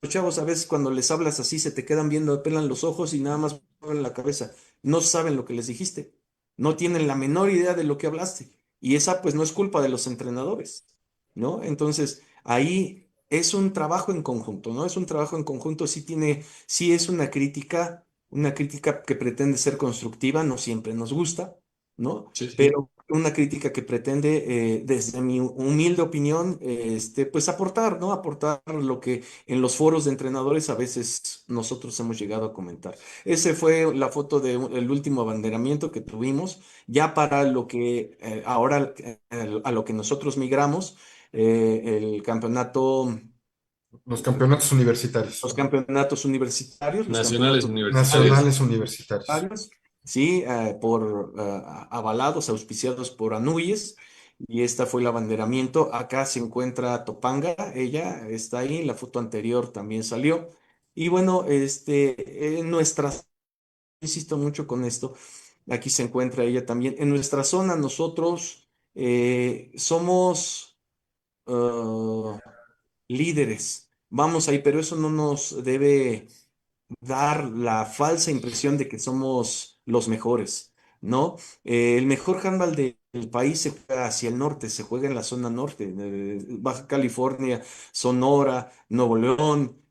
los chavos a veces cuando les hablas así se te quedan viendo, pelan los ojos y nada más mueven la cabeza. No saben lo que les dijiste. No tienen la menor idea de lo que hablaste. Y esa pues no es culpa de los entrenadores, ¿no? Entonces, ahí es un trabajo en conjunto, ¿no? Es un trabajo en conjunto, sí es una crítica que pretende ser constructiva, no siempre nos gusta, ¿no? Sí, sí. Pero una crítica que pretende, desde mi humilde opinión, pues aportar, ¿no? Aportar lo que en los foros de entrenadores a veces nosotros hemos llegado a comentar. Ese fue la foto del último abanderamiento que tuvimos, ya para lo que ahora a lo que nosotros migramos, el campeonato, Universitarios, los campeonatos universitarios, los Nacionales campeonatos universitarios. nacionales universitarios. universitarios, sí, avalados, auspiciados por Anuyes. Y esta fue el abanderamiento. Acá se encuentra Topanga, ella está ahí, la foto anterior también salió. Y bueno, en nuestras, insisto mucho con esto, aquí se encuentra ella también. En nuestra zona nosotros somos líderes. Vamos ahí, pero eso no nos debe dar la falsa impresión de que somos los mejores, ¿no? El mejor handball del país se juega hacia el norte, se juega en la zona norte, Baja California, Sonora, Nuevo León,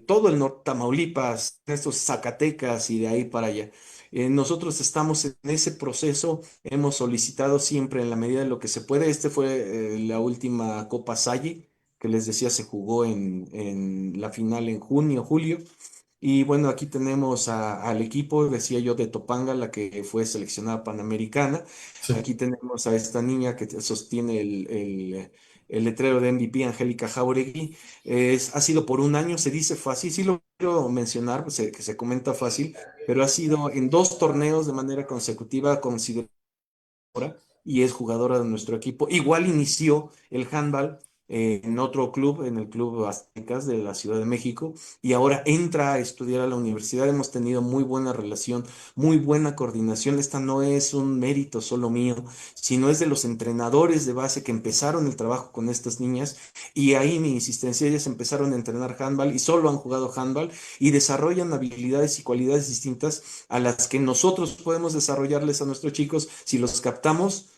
todo el norte, Tamaulipas, estos Zacatecas y de ahí para allá. Nosotros estamos en ese proceso, hemos solicitado siempre en la medida de lo que se puede. Fue la última Copa Salle, que les decía se jugó en la final en junio, julio. Y bueno, aquí tenemos al equipo, decía yo, de Topanga, la que fue seleccionada panamericana. Sí. Aquí tenemos a esta niña que sostiene el letrero de MVP, Angélica Jauregui. Ha sido por un año, se dice fácil, sí lo quiero mencionar, pues, que se comenta fácil, pero ha sido en dos torneos de manera consecutiva considerada y es jugadora de nuestro equipo. Igual inició el handball en otro club, en el Club Aztecas de la Ciudad de México, y ahora entra a estudiar a la universidad. Hemos tenido muy buena relación, muy buena coordinación. Esta no es un mérito solo mío, sino es de los entrenadores de base que empezaron el trabajo con estas niñas, y ahí mi insistencia, ellas empezaron a entrenar handball y solo han jugado handball y desarrollan habilidades y cualidades distintas a las que nosotros podemos desarrollarles a nuestros chicos si los captamos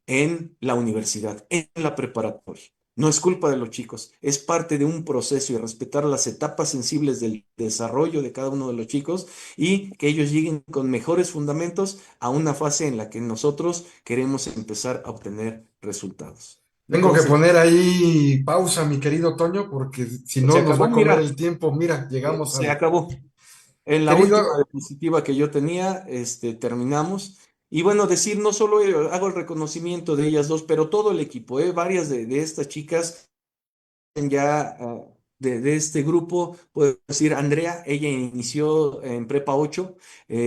en la universidad, en la preparatoria. No es culpa de los chicos, es parte de un proceso y respetar las etapas sensibles del desarrollo de cada uno de los chicos y que ellos lleguen con mejores fundamentos a una fase en la que nosotros queremos empezar a obtener resultados. Tengo que Entonces, poner ahí pausa, mi querido Toño, porque si se no nos va acabó, a comer mira, el tiempo. Mira, llegamos se al acabó. En la querido. última diapositiva que yo tenía, terminamos. Y bueno, decir, no solo hago el reconocimiento de ellas dos, pero todo el equipo, varias de estas chicas ya de este grupo, puedo decir, Andrea, ella inició en Prepa 8,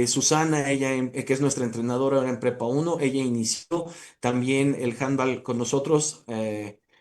Susana, que es nuestra entrenadora ahora en Prepa 1, ella inició también el handball con nosotros,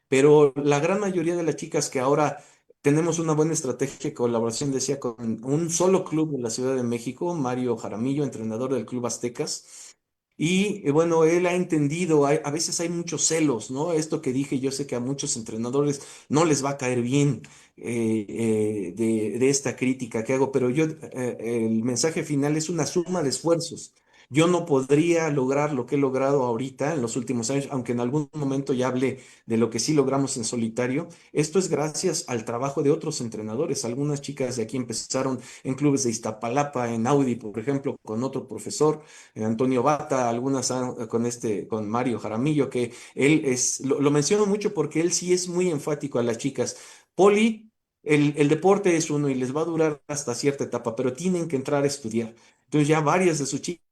pero la gran mayoría de las chicas que ahora tenemos una buena estrategia de colaboración, decía, con un solo club en la Ciudad de México, Mario Jaramillo, entrenador del Club Aztecas. Y bueno, él ha entendido, a veces hay muchos celos, ¿no? Esto que dije, yo sé que a muchos entrenadores no les va a caer bien de esta crítica que hago, pero el mensaje final es una suma de esfuerzos. Yo no podría lograr lo que he logrado ahorita en los últimos años, aunque en algún momento ya hablé de lo que sí logramos en solitario. Esto es gracias al trabajo de otros entrenadores. Algunas chicas de aquí empezaron en clubes de Iztapalapa, en Audi, por ejemplo, con otro profesor, Antonio Bata, algunas con Mario Jaramillo, que lo menciono mucho porque él sí es muy enfático a las chicas. Poli, el deporte es uno y les va a durar hasta cierta etapa, pero tienen que entrar a estudiar. Entonces ya varias de sus chicas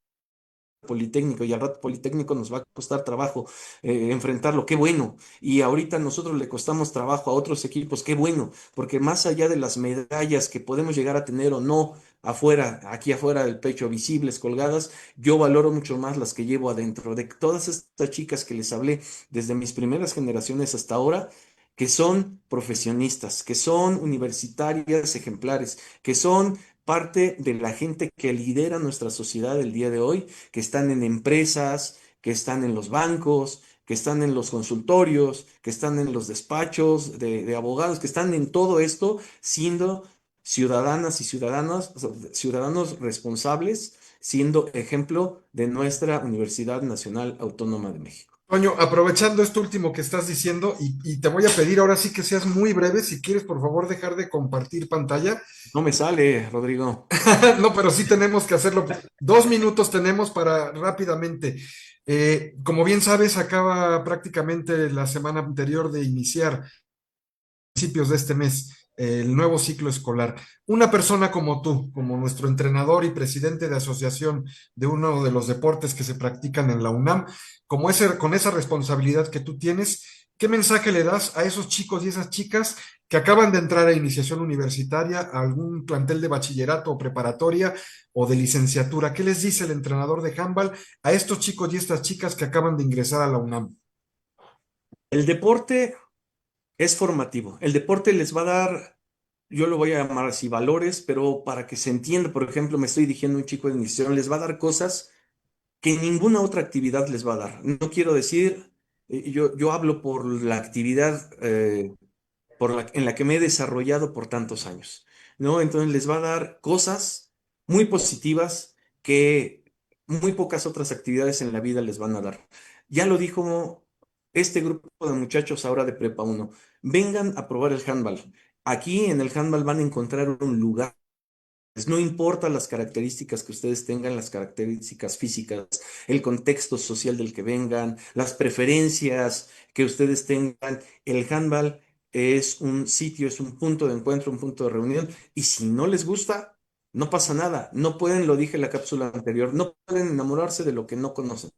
Politécnico y al rato Politécnico nos va a costar trabajo enfrentarlo, qué bueno. Y ahorita nosotros le costamos trabajo a otros equipos, qué bueno, porque más allá de las medallas que podemos llegar a tener o no afuera, aquí afuera del pecho, visibles, colgadas, yo valoro mucho más las que llevo adentro, de todas estas chicas que les hablé desde mis primeras generaciones hasta ahora, que son profesionistas, que son universitarias ejemplares, que son parte de la gente que lidera nuestra sociedad el día de hoy, que están en empresas, que están en los bancos, que están en los consultorios, que están en los despachos de abogados, que están en todo esto siendo ciudadanas y ciudadanos, ciudadanos responsables, siendo ejemplo de nuestra Universidad Nacional Autónoma de México. Toño, aprovechando esto último que estás diciendo, y te voy a pedir ahora sí que seas muy breve, si quieres, por favor, dejar de compartir pantalla. No me sale, Rodrigo. No, pero sí tenemos que hacerlo. 2 minutos tenemos para rápidamente. Como bien sabes, acaba prácticamente la semana anterior de iniciar principios de este mes, el nuevo ciclo escolar. Una persona como tú, como nuestro entrenador y presidente de asociación de uno de los deportes que se practican en la UNAM, con esa responsabilidad que tú tienes, ¿qué mensaje le das a esos chicos y esas chicas que acaban de entrar a iniciación universitaria, a algún plantel de bachillerato o preparatoria o de licenciatura? ¿Qué les dice el entrenador de handball a estos chicos y estas chicas que acaban de ingresar a la UNAM? El deporte es formativo. El deporte les va a dar, yo lo voy a llamar así, valores, pero para que se entienda, por ejemplo, me estoy dirigiendo a un chico de iniciación, les va a dar cosas que ninguna otra actividad les va a dar. No quiero decir, yo hablo por la actividad en la que me he desarrollado por tantos años, ¿no? Entonces les va a dar cosas muy positivas que muy pocas otras actividades en la vida les van a dar. Ya lo dijo este grupo de muchachos ahora de Prepa 1. Vengan a probar el handball. Aquí en el handball van a encontrar un lugar. No importa las características que ustedes tengan, las características físicas, el contexto social del que vengan, las preferencias que ustedes tengan, el handball es un sitio, es un punto de encuentro, un punto de reunión. Y si no les gusta, no pasa nada. No pueden, lo dije en la cápsula anterior, no pueden enamorarse de lo que no conocen.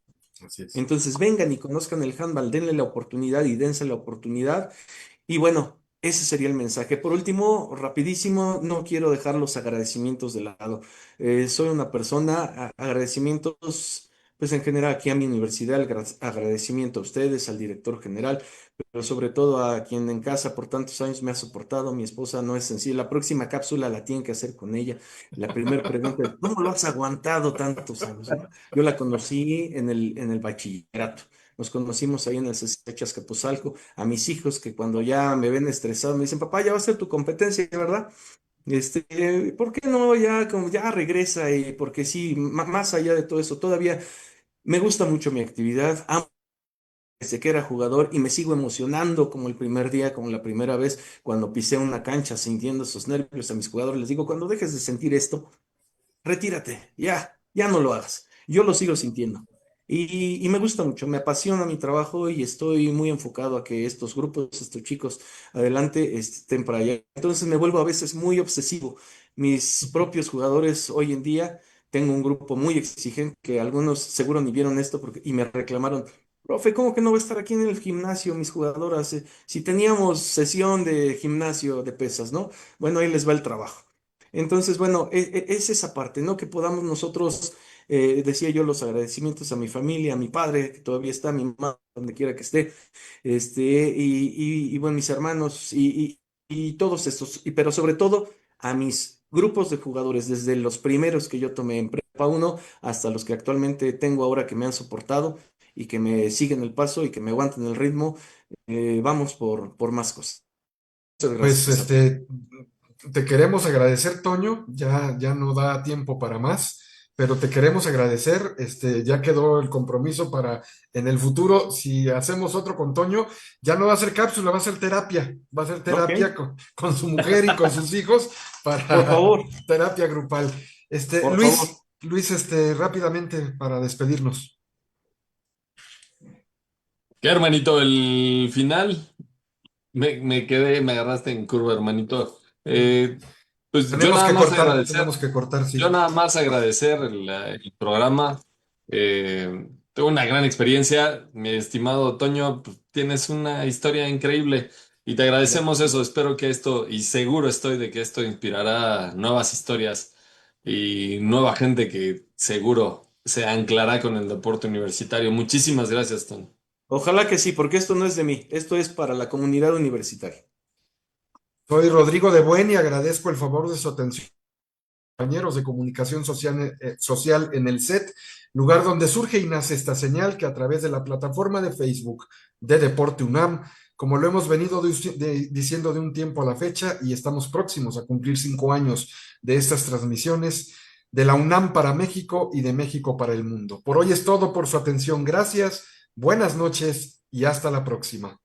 Así es. Entonces vengan y conozcan el handball, denle la oportunidad y dense la oportunidad y bueno, ese sería el mensaje. Por último, rapidísimo, no quiero dejar los agradecimientos de lado. Soy una persona, agradecimientos, pues en general aquí a mi universidad, agradecimiento a ustedes, al director general, pero sobre todo a quien en casa por tantos años me ha soportado. Mi esposa no es sencilla. La próxima cápsula la tienen que hacer con ella. La primera pregunta es, ¿cómo lo has aguantado tantos años, no? Yo la conocí en el bachillerato. Nos conocimos ahí en el CCH Azcapotzalco a mis hijos que cuando ya me ven estresado me dicen, papá, ya va a ser tu competencia, ¿verdad? ¿Por qué no? Ya, como ya regresa y porque sí, más allá de todo eso, todavía me gusta mucho mi actividad, amo desde que era jugador y me sigo emocionando como el primer día, como la primera vez cuando pisé una cancha sintiendo esos nervios a mis jugadores. Les digo, cuando dejes de sentir esto, retírate, ya no lo hagas. Yo lo sigo sintiendo. Y me gusta mucho, me apasiona mi trabajo y estoy muy enfocado a que estos grupos, estos chicos adelante estén para allá. Entonces me vuelvo a veces muy obsesivo. Mis propios jugadores hoy en día, tengo un grupo muy exigente que algunos seguro ni vieron esto y me reclamaron, profe, ¿cómo que no va a estar aquí en el gimnasio mis jugadoras? Si teníamos sesión de gimnasio de pesas, ¿no? Bueno, ahí les va el trabajo. Entonces, bueno, es esa parte, ¿no? Que podamos nosotros, decía yo, los agradecimientos a mi familia, a mi padre, que todavía está, a mi mamá, donde quiera que esté, bueno, mis hermanos y todos estos, pero sobre todo a mis grupos de jugadores, desde los primeros que yo tomé en Prepa uno hasta los que actualmente tengo ahora que me han soportado y que me siguen el paso y que me aguantan el ritmo, vamos por más cosas. Muchas Pues gracias a todos. te queremos agradecer, Toño, ya no da tiempo para más, pero te queremos agradecer, ya quedó el compromiso para en el futuro, si hacemos otro con Toño, ya no va a ser cápsula, va a ser Ok, terapia con su mujer y con sus hijos por para favor, terapia grupal. por favor. Luis, rápidamente para despedirnos. ¿Qué, hermanito? El final, me quedé, me agarraste en curva, hermanito. Pues Tenemos que cortar, yo sí. nada más agradecer el programa. Tuve una gran experiencia, mi estimado Toño, pues, tienes una historia increíble y te agradecemos eso. Espero que esto, y seguro estoy de que esto inspirará nuevas historias y nueva gente que seguro se anclará con el deporte universitario. Muchísimas gracias, Toño. Ojalá que sí, porque esto no es de mí, esto es para la comunidad universitaria. Soy Rodrigo de Buen y agradezco el favor de su atención, compañeros de comunicación social en el SET, lugar donde surge y nace esta señal que a través de la plataforma de Facebook de Deporte UNAM, como lo hemos venido diciendo de un tiempo a la fecha y estamos próximos a cumplir 5 años de estas transmisiones de la UNAM para México y de México para el mundo. Por hoy es todo por su atención. Gracias, buenas noches y hasta la próxima.